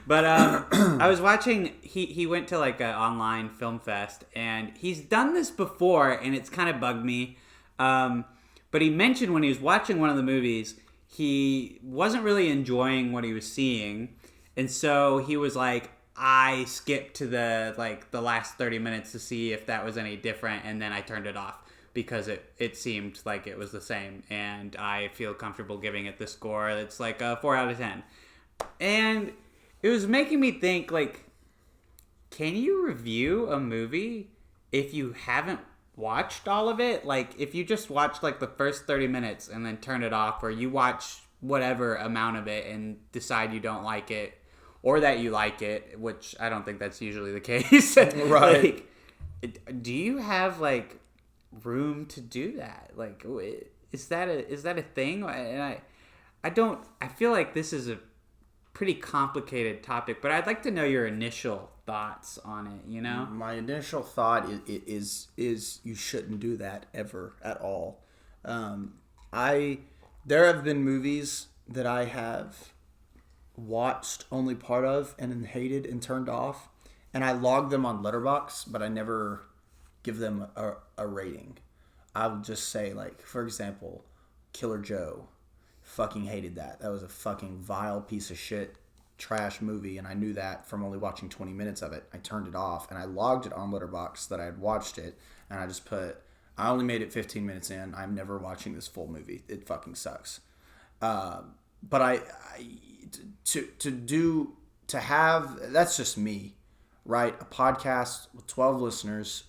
A: But I was watching. He went to like an online film fest, and he's done this before, and it's kind of bugged me. But he mentioned when he was watching one of the movies, he wasn't really enjoying what he was seeing, and so he was like, I skipped to the last 30 minutes to see if that was any different, and then I turned it off because it seemed like it was the same, and I feel comfortable giving it the score that's like a 4 out of 10. And it was making me think, like, can you review a movie if you haven't watched all of it? Like, if you just watch like the first 30 minutes and then turn it off, or you watch whatever amount of it and decide you don't like it, or that you like it, which I don't think that's usually the case.
B: Right.
A: Like, do you have like room to do that? Like, is that a thing? And I feel like this is a pretty complicated topic, but I'd like to know your initial thoughts on it, you know?
B: My initial thought is you shouldn't do that ever at all. I There have been movies that I have watched only part of and then hated and turned off, and I log them on Letterboxd, but I never give them a rating. I would just say, like, for example, Killer Joe. Fucking hated that. That was a fucking vile piece of shit, trash movie, and I knew that from only watching 20 minutes of it. I turned it off, and I logged it on Letterboxd that I had watched it, and I just put, I only made it 15 minutes in. I'm never watching this full movie. It fucking sucks. But to have, that's just me, right? A podcast with 12 listeners,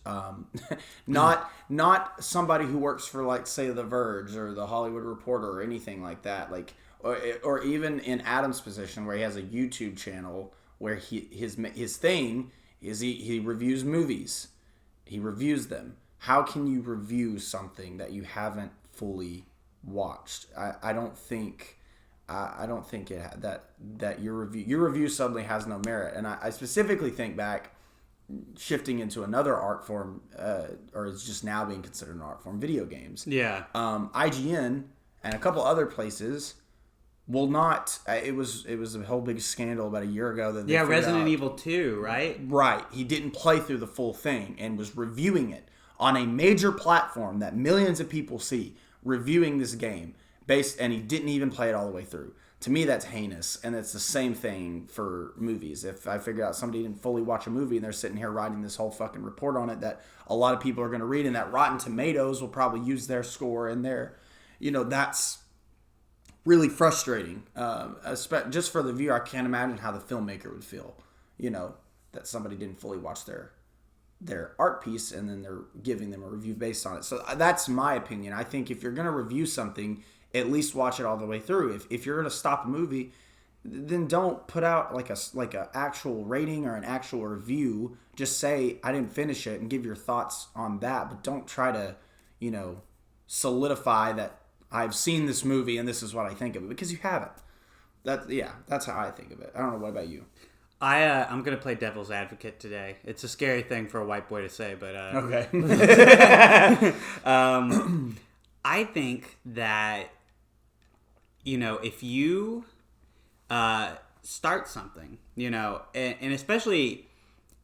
B: not somebody who works for, like, say, The Verge or The Hollywood Reporter or anything like that, like, or even in Adam's position where he has a YouTube channel where his thing is he reviews movies, he reviews them. How can you review something that you haven't fully watched? I don't think that your review suddenly has no merit. And I specifically think back, shifting into another art form, or is just now being considered an art form, video games.
A: Yeah.
B: IGN and a couple other places will not. It was a whole big scandal about a year ago that they
A: Resident Evil 2, right?
B: Right. He didn't play through the full thing and was reviewing it on a major platform that millions of people see, reviewing this game and he didn't even play it all the way through. To me, that's heinous, and it's the same thing for movies. If I figure out somebody didn't fully watch a movie and they're sitting here writing this whole fucking report on it that a lot of people are going to read, and that Rotten Tomatoes will probably use their score and their, that's really frustrating. Just for the viewer, I can't imagine how the filmmaker would feel, that somebody didn't fully watch their art piece and then they're giving them a review based on it. So that's my opinion. I think if you're going to review something, at least watch it all the way through. If you're going to stop a movie, then don't put out like a actual rating or an actual review. Just say, I didn't finish it, and give your thoughts on that. But don't try to, solidify that I've seen this movie and this is what I think of it, because you haven't. That's how I think of it. I don't know. What about you?
A: I'm going to play devil's advocate today. It's a scary thing for a white boy to say, but...
B: Okay.
A: I think that, if you start something, and especially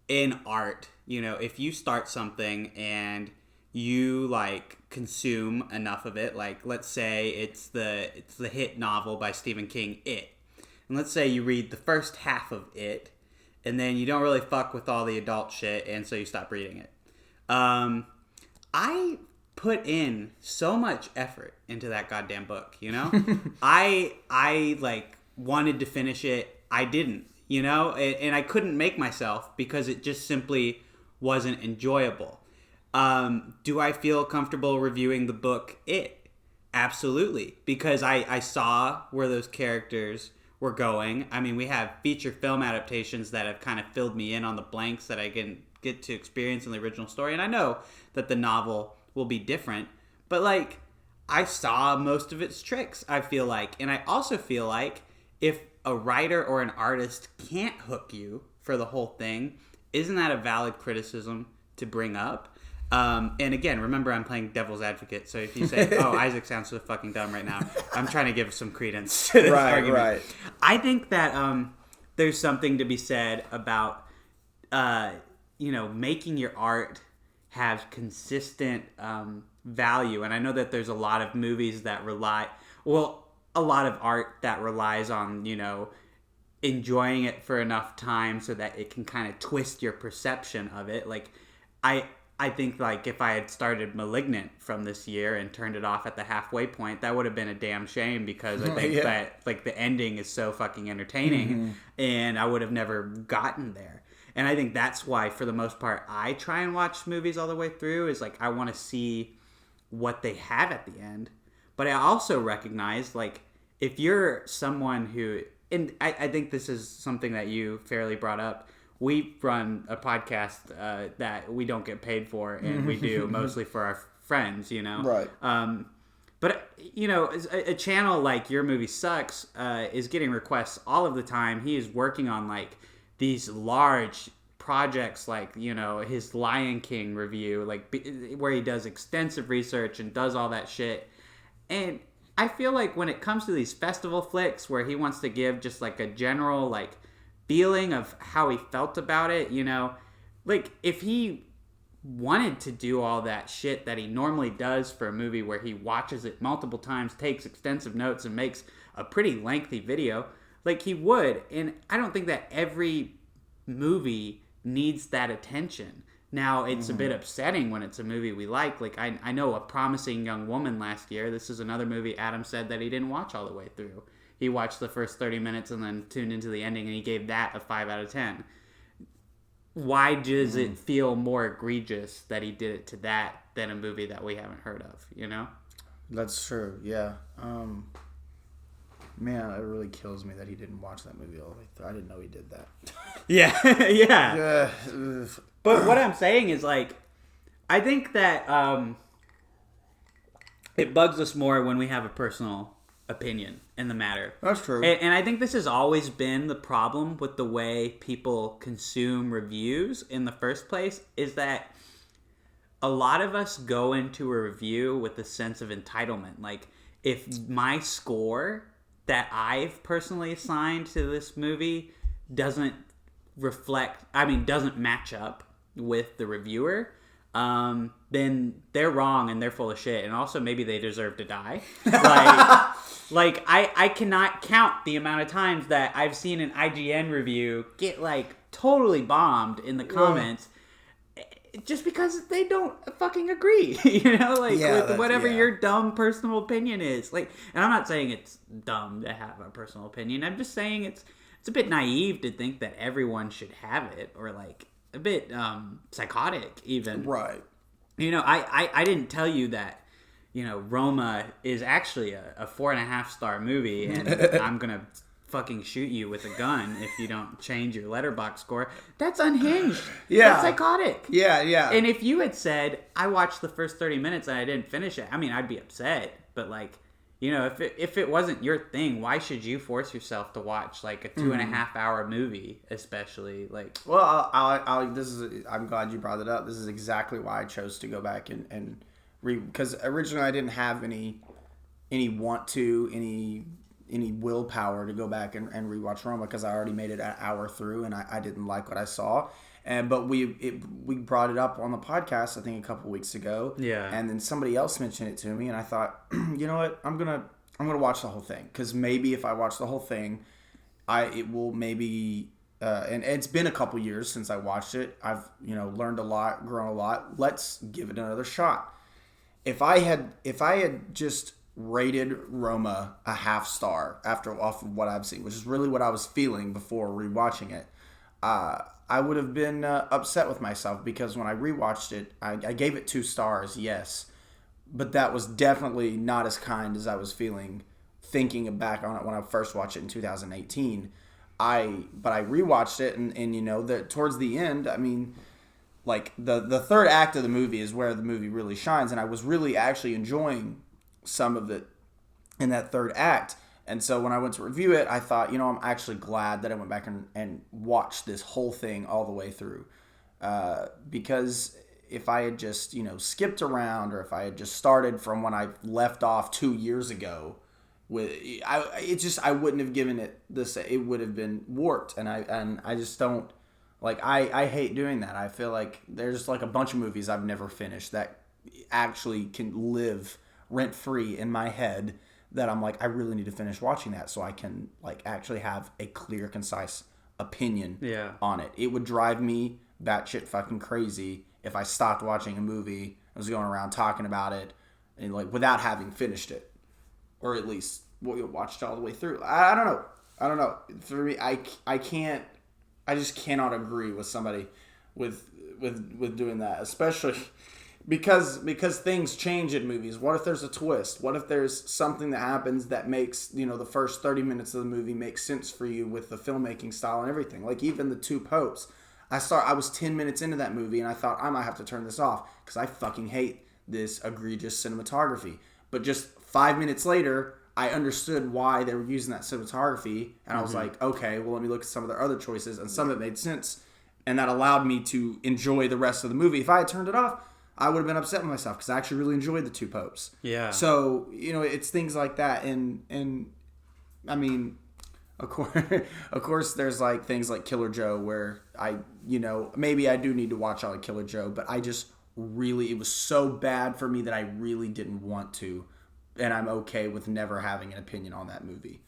A: in art, if you start something and you, like, consume enough of it, like, let's say it's the hit novel by Stephen King, It. And let's say you read the first half of It, and then you don't really fuck with all the adult shit, and so you stop reading it. I put in so much effort into that goddamn book, I like wanted to finish it. I didn't, and I couldn't make myself because it just simply wasn't enjoyable. Do I feel comfortable reviewing the book It? Absolutely, because I saw where those characters were going. I mean, we have feature film adaptations that have kind of filled me in on the blanks that I can get to experience in the original story, and I know that the novel will be different, but, like, I saw most of its tricks, I feel like. And I also feel like if a writer or an artist can't hook you for the whole thing, isn't that a valid criticism to bring up? And again, remember, I'm playing devil's advocate, so if you say, oh, Isaac sounds so fucking dumb right now, I'm trying to give some credence to this argument. Right. I think that there's something to be said about making your art have consistent value. And I know that there's a lot of movies that a lot of art that relies on, enjoying it for enough time so that it can kind of twist your perception of it. Like, I think, like, if I had started Malignant from this year and turned it off at the halfway point, that would have been a damn shame, because I think that, like, the ending is so fucking entertaining, and I would have never gotten there. And I think that's why, for the most part, I try and watch movies all the way through, is, like, I want to see what they have at the end. But I also recognize, like, if you're someone who, and I think this is something that you fairly brought up, we run a podcast that we don't get paid for, and we do mostly for our friends,
B: Right.
A: But, a channel like Your Movie Sucks is getting requests all of the time. He is working on, like, these large projects, like, his Lion King review, like, where he does extensive research and does all that shit. And I feel like when it comes to these festival flicks where he wants to give just like a general like feeling of how he felt about it, you know, like if he wanted to do all that shit that he normally does for a movie where he watches it multiple times, takes extensive notes, and makes a pretty lengthy video, like he would. And I don't think that every movie needs that attention. Now, it's a bit upsetting when it's a movie we like. Like, I know A Promising Young Woman last year. This is another movie Adam said that he didn't watch all the way through. He watched the first 30 minutes and then tuned into the ending, and he gave that a 5 out of 10. Why does it feel more egregious that he did it to that than a movie that we haven't heard of, you know?
B: That's true, yeah. Man, it really kills me that he didn't watch that movie all the way through. I didn't know he did that.
A: Yeah, yeah.
B: Yeah.
A: But what I'm saying is, like, I think that it bugs us more when we have a personal opinion in the matter.
B: That's true.
A: And I think this has always been the problem with the way people consume reviews in the first place, is that a lot of us go into a review with a sense of entitlement. Like, if my score that I've personally assigned to this movie doesn't match up with the reviewer, then they're wrong and they're full of shit, and also maybe they deserve to die. Like I cannot count the amount of times that I've seen an IGN review get like totally bombed in the comments just because they don't fucking agree, you know, like with whatever your dumb personal opinion is. Like, and I'm not saying it's dumb to have a personal opinion. I'm just saying it's a bit naive to think that everyone should have it, or like a bit psychotic even.
B: Right.
A: You know, I didn't tell you that, you know, Roma is actually a 4.5 star movie, and I'm gonna fucking shoot you with a gun if you don't change your letterbox score. That's unhinged.
B: Yeah.
A: That's psychotic.
B: Yeah, yeah.
A: And if you had said, I watched the first 30 minutes and I didn't finish it, I mean, I'd be upset. But like, you know, if it wasn't your thing, why should you force yourself to watch like a 2.5 hour movie, especially like?
B: Well, I'm glad you brought it up. This is exactly why I chose to go back and read, because originally I didn't have any willpower to go back and rewatch Roma, because I already made it an hour through and I didn't like what I saw. But we brought it up on the podcast, I think, a couple weeks ago. Yeah. And then somebody else mentioned it to me, and I thought, you know what, I'm gonna watch the whole thing, because maybe if I watch the whole thing, it will maybe. And it's been a couple years since I watched it. I've learned a lot, grown a lot. Let's give it another shot. If I had just rated Roma a 0.5 star off of what I've seen, which is really what I was feeling before rewatching it, I would have been upset with myself, because when I rewatched it, I gave it 2 stars, yes, but that was definitely not as kind as I was feeling thinking back on it when I first watched it in 2018. But I rewatched it, and you know, that towards the end, I mean, like the third act of the movie is where the movie really shines, and I was really actually enjoying some of it in that third act. And so when I went to review it, I thought, you know, I'm actually glad that I went back and watched this whole thing all the way through. Because if I had just, you know, skipped around, or if I had just started from when I left off 2 years ago, I wouldn't have given it this. It would have been warped, and I just don't like. I hate doing that. I feel like there's like a bunch of movies I've never finished that actually can live rent free in my head, that I'm like, I really need to finish watching that so I can like actually have a clear, concise opinion on it. It would drive me batshit fucking crazy if I stopped watching a movie, I was going around talking about it, and like without having finished it, or at least watched it all the way through. I don't know. For me, I just cannot agree with somebody with doing that, especially because things change in movies. What if there's a twist? What if there's something that happens that makes, you know, the first 30 minutes of the movie make sense for you with the filmmaking style and everything? Like even the Two Popes. I was 10 minutes into that movie and I thought, I might have to turn this off because I fucking hate this egregious cinematography. But just 5 minutes later, I understood why they were using that cinematography, and I was like, okay, well, let me look at some of their other choices, and some of it made sense, and that allowed me to enjoy the rest of the movie. If I had turned it off, I would have been upset with myself because I actually really enjoyed the Two Popes.
A: Yeah.
B: So, it's things like that. And I mean, of course, there's like things like Killer Joe where maybe I do need to watch all of Killer Joe, but I just really, it was so bad for me that I really didn't want to. And I'm okay with never having an opinion on that movie.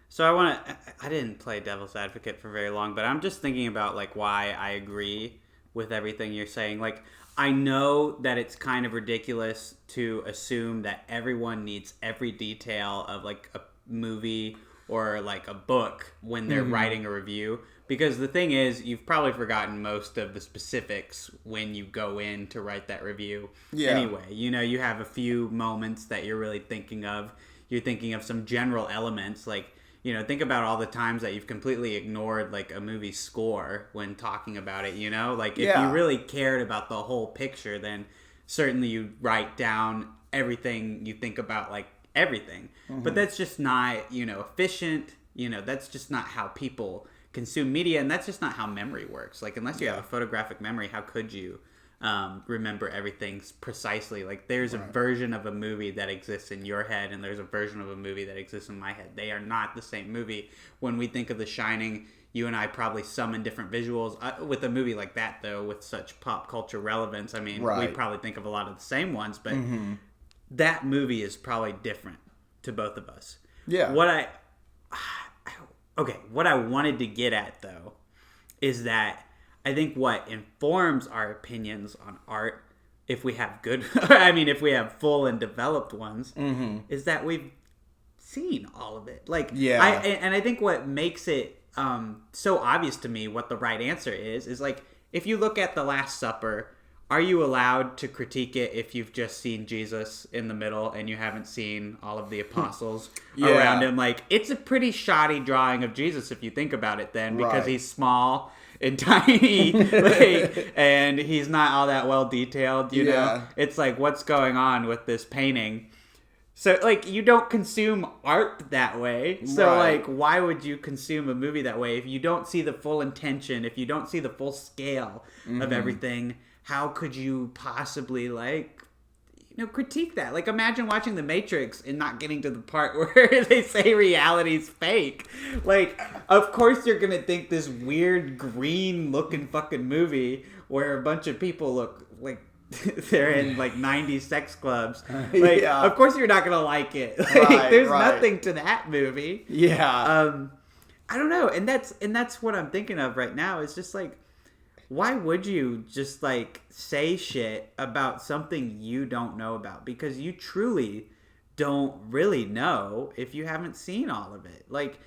A: So I didn't play devil's advocate for very long, but I'm just thinking about like why I agree with everything you're saying. Like, I know that it's kind of ridiculous to assume that everyone needs every detail of like a movie or like a book when they're writing a review, because the thing is, you've probably forgotten most of the specifics when you go in to write that review. Anyway, you have a few moments that you're really thinking of. You're thinking of some general elements, like, think about all the times that you've completely ignored like a movie score when talking about it, like if you really cared about the whole picture, then certainly you write down everything you think about, like everything. But that's just not, efficient. That's just not how people consume media, and that's just not how memory works. Like, unless you have a photographic memory, how could you remember everything precisely? Like, there's a version of a movie that exists in your head, and there's a version of a movie that exists in my head. They are not the same movie. When we think of The Shining, you and I probably summon different visuals. With a movie like that, though, with such pop culture relevance, I mean, we probably think of a lot of the same ones, but that movie is probably different to both of us.
B: Yeah.
A: What I wanted to get at, though, is that I think what informs our opinions on art, if we have good, if we have full and developed ones, is that we've seen all of it. Like, I think what makes it so obvious to me what the right answer is like, if you look at The Last Supper, are you allowed to critique it if you've just seen Jesus in the middle and you haven't seen all of the apostles around him? Like, it's a pretty shoddy drawing of Jesus if you think about it then, because he's small and tiny, and he's not all that well detailed, you know? It's like, what's going on with this painting? So, like, you don't consume art that way. So, like, why would you consume a movie that way? If you don't see the full intention, if you don't see the full scale of everything, how could you possibly, like, critique that? Like, imagine watching The Matrix and not getting to the part where they say reality's fake. Like, of course you're gonna think this weird green-looking fucking movie where a bunch of people look like they're in, like, 90s sex clubs. Like, of course you're not gonna like it. Like, there's nothing to that movie. I don't know. And that's what I'm thinking of right now. It's just, like, why would you just, like, say shit about something you don't know about? Because you truly don't really know if you haven't seen all of it. Like,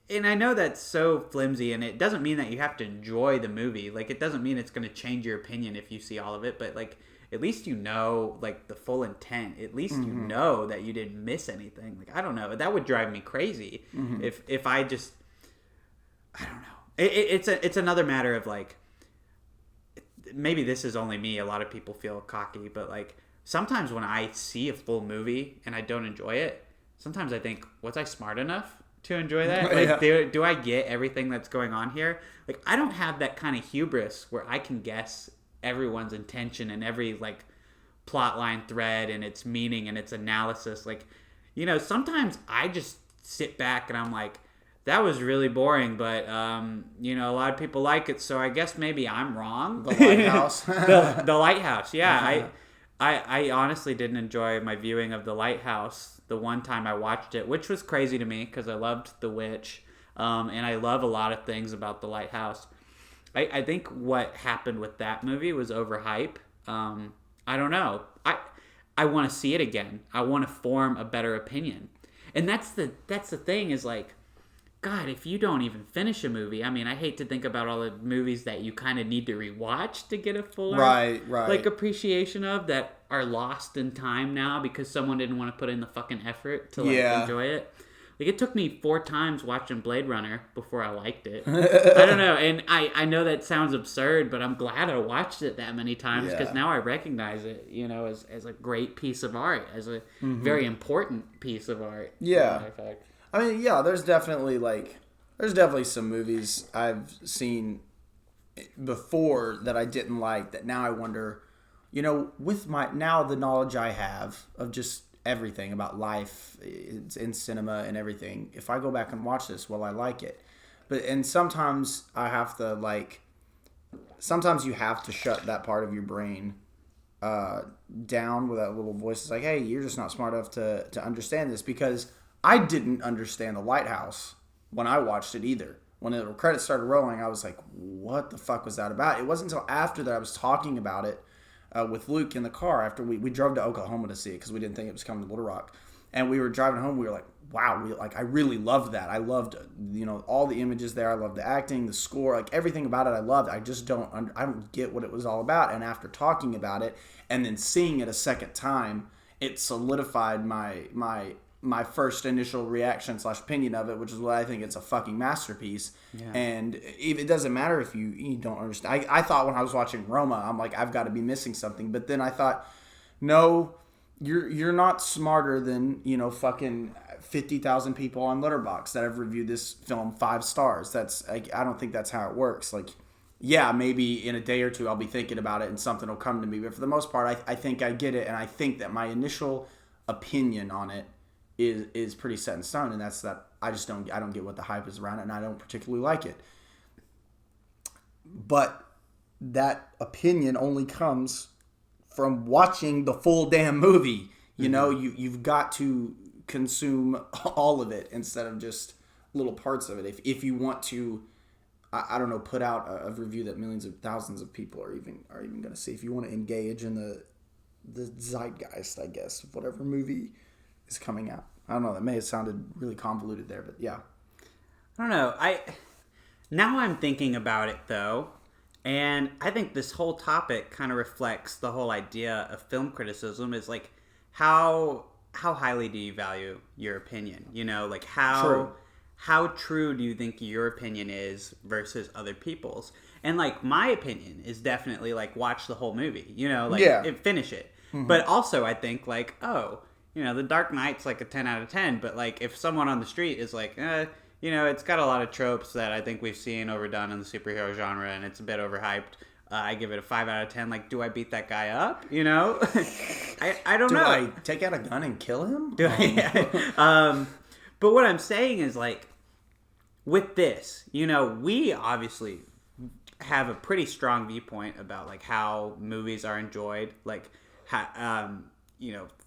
A: and I know that's so flimsy, and it doesn't mean that you have to enjoy the movie. Like, it doesn't mean it's going to change your opinion if you see all of it. But, like, at least you know, like, the full intent. At least you know that you didn't miss anything. Like, I don't know. That would drive me crazy if I just... I don't know. It's another matter of, like... Maybe this is only me. A lot of people feel cocky, but, like, sometimes when I see a full movie and I don't enjoy it, sometimes I think, was I smart enough to enjoy that? Like, do I get everything that's going on here? Like, I don't have that kind of hubris where I can guess everyone's intention and every, like, plot line thread and its meaning and its analysis. Like, sometimes I just sit back and I'm like, that was really boring, but, a lot of people like it, so I guess maybe I'm wrong.
B: The Lighthouse.
A: the Lighthouse, yeah. I honestly didn't enjoy my viewing of The Lighthouse the one time I watched it, which was crazy to me because I loved The Witch, and I love a lot of things about The Lighthouse. I think what happened with that movie was overhype. I don't know. I want to see it again. I want to form a better opinion. And that's the thing is, like, God, if you don't even finish a movie, I mean, I hate to think about all the movies that you kind of need to rewatch to get a fuller like appreciation of that are lost in time now because someone didn't want to put in the fucking effort to enjoy it. Like, it took me 4 times watching Blade Runner before I liked it. I don't know, and I know that sounds absurd, but I'm glad I watched it that many times because now I recognize it, as a great piece of art, as a very important piece of art.
B: Yeah. I mean, there's definitely some movies I've seen before that I didn't like, that now I wonder, with now the knowledge I have of just everything about life in cinema and everything, if I go back and watch this, will I like it? And sometimes I have to sometimes you have to shut that part of your brain down with that little voice. It's like, hey, you're just not smart enough to understand this, because I didn't understand The Lighthouse when I watched it either. When the credits started rolling, I was like, what the fuck was that about? It wasn't until after that I was talking about it with Luke in the car after we drove to Oklahoma to see it, because we didn't think it was coming to Little Rock. And we were driving home, we were like, wow, I really loved that. I loved, all the images there. I loved the acting, the score, like everything about it I loved. I just I don't get what it was all about. And after talking about it and then seeing it a second time, it solidified my first initial reaction / opinion of it, which is why I think it's a fucking masterpiece. Yeah. And it doesn't matter if you don't understand. I thought when I was watching Roma, I'm like, I've got to be missing something. But then I thought, no, you're not smarter than, fucking 50,000 people on Letterboxd that have reviewed this film 5 stars. That's I don't think that's how it works. Like, yeah, maybe in a day or two I'll be thinking about it and something will come to me. But for the most part, I think I get it. And I think that my initial opinion on it is pretty set in stone, and that's that I don't get what the hype is around it, and I don't particularly like it. But that opinion only comes from watching the full damn movie. You've got to consume all of it instead of just little parts of it. If you want to, I don't know, put out a review that millions of thousands of people are even going to see. If you want to engage in the zeitgeist, I guess, of whatever movie is coming out. I don't know. That may have sounded really convoluted there, but yeah.
A: I don't know. Now I'm thinking about it though, and I think this whole topic kind of reflects the whole idea of film criticism. Is like how highly do you value your opinion? Like how true do you think your opinion is versus other people's? And like my opinion is definitely like watch the whole movie. Finish it. Mm-hmm. But also I think like, oh, The Dark Knight's like a 10 out of 10, but like if someone on the street is like, it's got a lot of tropes that I think we've seen overdone in the superhero genre and it's a bit overhyped, I give it a 5 out of 10. Like, do I beat that guy up? I don't know.
B: Do I take out a gun and kill him?
A: But what I'm saying is like, with this, we obviously have a pretty strong viewpoint about like how movies are enjoyed, like how,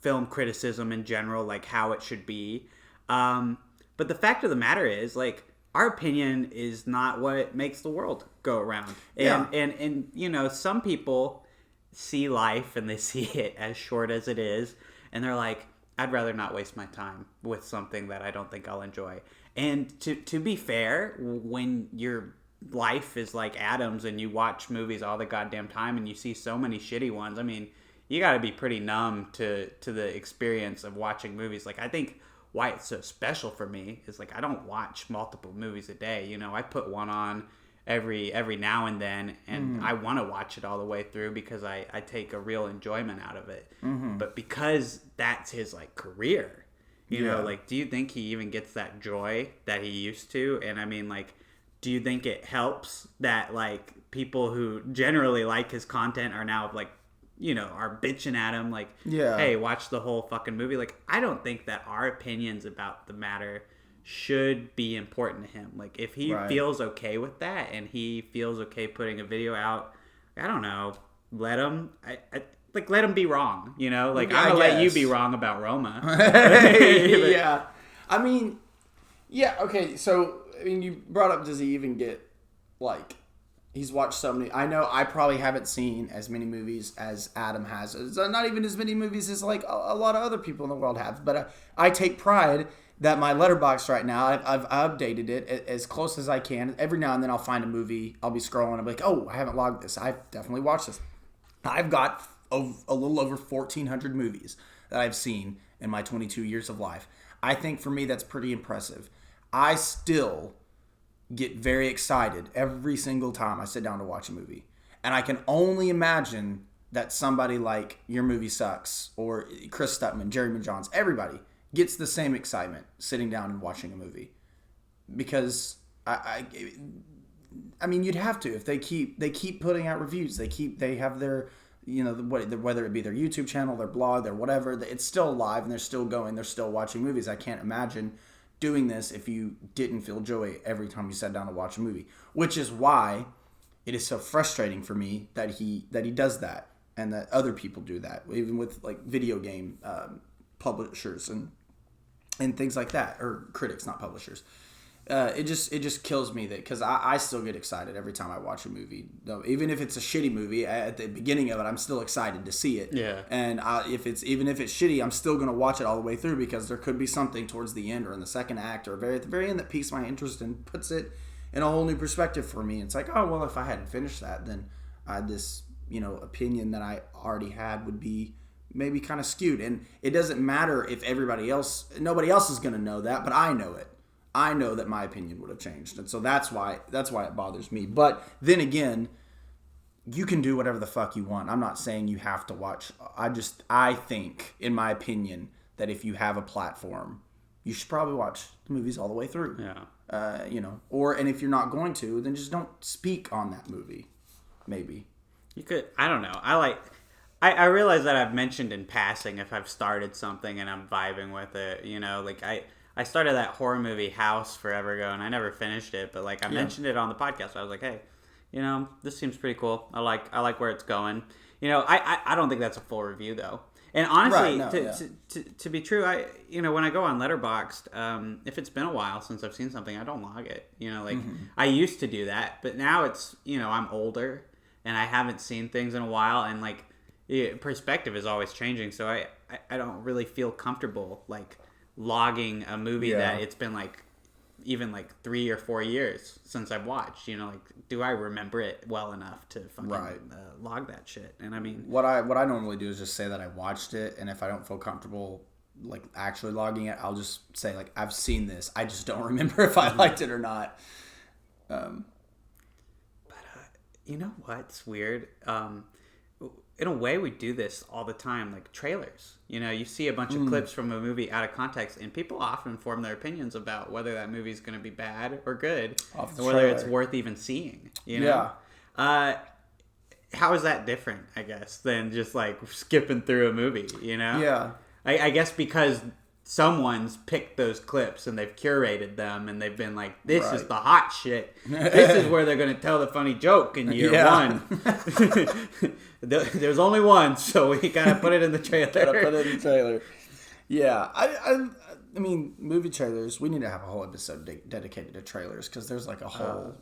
A: film criticism in general, like how it should be. But the fact of the matter is, like, our opinion is not what makes the world go around. And some people see life and they see it as short as it is, and they're like, I'd rather not waste my time with something that I don't think I'll enjoy. And to be fair, when your life is like atoms and you watch movies all the goddamn time and you see so many shitty ones, I mean, you got to be pretty numb to the experience of watching movies. Like, I think why it's so special for me is like I don't watch multiple movies a day. I put one on every now and then, and I want to watch it all the way through because I take a real enjoyment out of it. Mm-hmm. But because that's his like career, you know, like, do you think he even gets that joy that he used to? And I mean, like, do you think it helps that like people who generally like his content are now like, are bitching at him like, hey, watch the whole fucking movie? Like, I don't think that our opinions about the matter should be important to him. Like, if he feels okay with that and he feels okay putting a video out, I don't know, let him be wrong, like, I'm gonna let you be wrong about Roma.
B: Yeah. I mean, okay, so you brought up, does he even get like, he's watched so many. I know I probably haven't seen as many movies as Adam has. It's not even as many movies as like a lot of other people in the world have. But I take pride that my Letterboxd right now, I've updated it as close as I can. Every now and then I'll find a movie. I'll be scrolling. I'll be like, oh, I haven't logged this. I've definitely watched this. I've got a little over 1,400 movies that I've seen in my 22 years of life. I think for me that's pretty impressive. I still get very excited every single time I sit down to watch a movie. And I can only imagine that somebody like Your Movie Sucks or Chris Stuckman, Jeremy Johns, everybody gets the same excitement sitting down and watching a movie. Because I mean, you'd have to if they keep putting out reviews. They have their, whether it be their YouTube channel, their blog, their whatever. It's still live and they're still going. They're still watching movies. I can't imagine doing this if you didn't feel joy every time you sat down to watch a movie. Which is why it is so frustrating for me that he does that and that other people do that, even with like video game publishers and things like that, or critics, not publishers. It just kills me that because I still get excited every time I watch a movie. Though, even if it's a shitty movie, at the beginning of it, I'm still excited to see it.
A: Yeah.
B: And even if it's shitty, I'm still gonna watch it all the way through because there could be something towards the end or in the second act or at the very end that piques my interest and puts it in a whole new perspective for me. It's like, oh well, if I hadn't finished that, then this opinion that I already had would be maybe kind of skewed. And it doesn't matter if nobody else is gonna know that, but I know it. I know that my opinion would have changed, and so that's why it bothers me. But then again, you can do whatever the fuck you want. I'm not saying you have to watch. I think, in my opinion, that if you have a platform, you should probably watch the movies all the way through.
A: Yeah.
B: And if you're not going to, then just don't speak on that movie. Maybe
A: You could. I don't know. I realize that I've mentioned in passing if I've started something and I'm vibing with it. I started that horror movie House forever ago, and I never finished it. But I mentioned it on the podcast. So I was like, hey, this seems pretty cool. I like where it's going. I don't think that's a full review though. And honestly, to be true, when I go on Letterboxd, if it's been a while since I've seen something, I don't log it. I used to do that, but now it's I'm older and I haven't seen things in a while, and perspective is always changing. So I don't really feel comfortable logging a movie that it's been even 3 or 4 years since I've watched. Do I remember it well enough to fucking log that shit? And I mean,
B: what I normally do is just say that I watched it, and if I don't feel comfortable actually logging it, I'll just say I've seen this. I just don't remember if I liked it or not.
A: But you know what's weird? In a way, we do this all the time, trailers. You see a bunch of clips from a movie out of context, and people often form their opinions about whether that movie is going to be bad or good, and whether it's worth even seeing. Yeah. How is that different, I guess, than just skipping through a movie?
B: Yeah.
A: I guess because someone's picked those clips and they've curated them and they've been like, this is the hot shit. This is where they're going to tell the funny joke in year one. There's only one, so we got to put it in the trailer.
B: Yeah. I mean, movie trailers, we need to have a whole episode dedicated to trailers because there's a whole...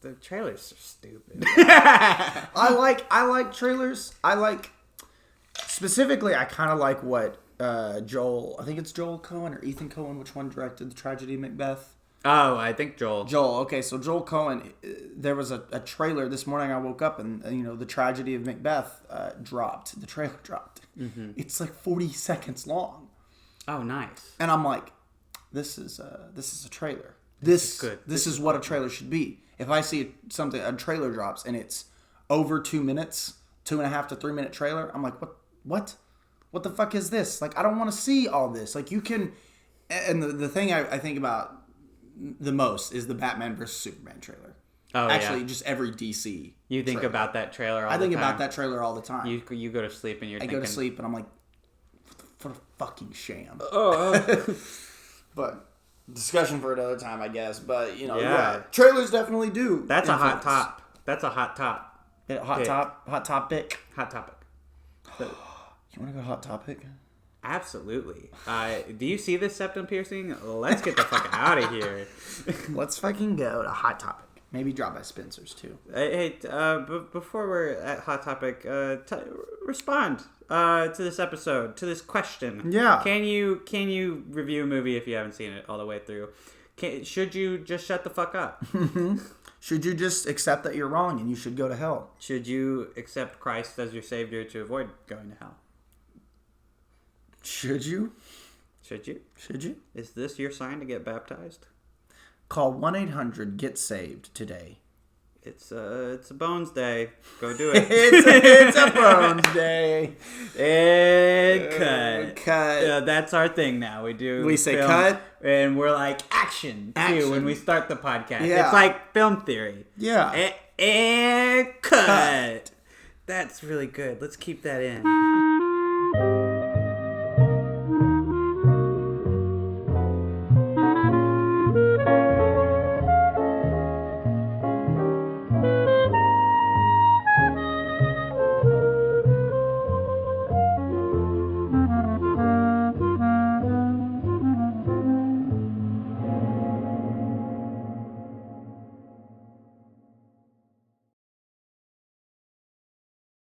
A: the trailers are stupid.
B: I like trailers. Specifically, I kind of like what... Joel, I think it's Joel Cohen or Ethan Cohen, which one directed The Tragedy of Macbeth?
A: Oh, I think Joel.
B: Okay, so Joel Cohen, there was a trailer this morning. I woke up and, The Tragedy of Macbeth dropped. The trailer dropped. Mm-hmm. It's 40 seconds long.
A: Oh, nice.
B: And I'm like, this is a trailer. This is what a trailer should be. If I see a trailer drops and it's over 2 minutes, 2.5 to 3 minute trailer, I'm like, what? What the fuck is this? I don't want to see all this. You can... And the thing I think about the most is the Batman vs. Superman trailer.
A: Oh,
B: Actually, just every DC
A: You think
B: trailer.
A: About that trailer all the time?
B: I think about that trailer all the time.
A: You go to sleep and you're thinking...
B: I go to sleep and I'm like, what a fucking sham. But discussion for another time, I guess. But, trailers definitely do.
A: That's a hot top. That's a hot top.
B: Hot topic. You want to go Hot Topic?
A: Absolutely. Do you see this septum piercing? Let's get the fuck out of here.
B: Let's fucking go to Hot Topic. Maybe drop by Spencer's too.
A: Hey, before we're at Hot Topic, respond to this episode, to this question.
B: Yeah.
A: Can you review a movie if you haven't seen it all the way through? Should you just shut the fuck up?
B: Should you just accept that you're wrong and you should go to hell?
A: Should you accept Christ as your savior to avoid going to hell?
B: Should you?
A: Should you?
B: Should you?
A: Is this your sign to get baptized?
B: Call 1-800-GET-SAVED today.
A: It's a Bones Day. Go do it.
B: it's a Bones Day.
A: And cut.
B: Cut.
A: That's our thing now. We
B: say
A: film,
B: cut.
A: and we're like action too when we start the podcast.
B: Yeah.
A: It's like film theory.
B: Yeah.
A: And cut. That's really good. Let's keep that in.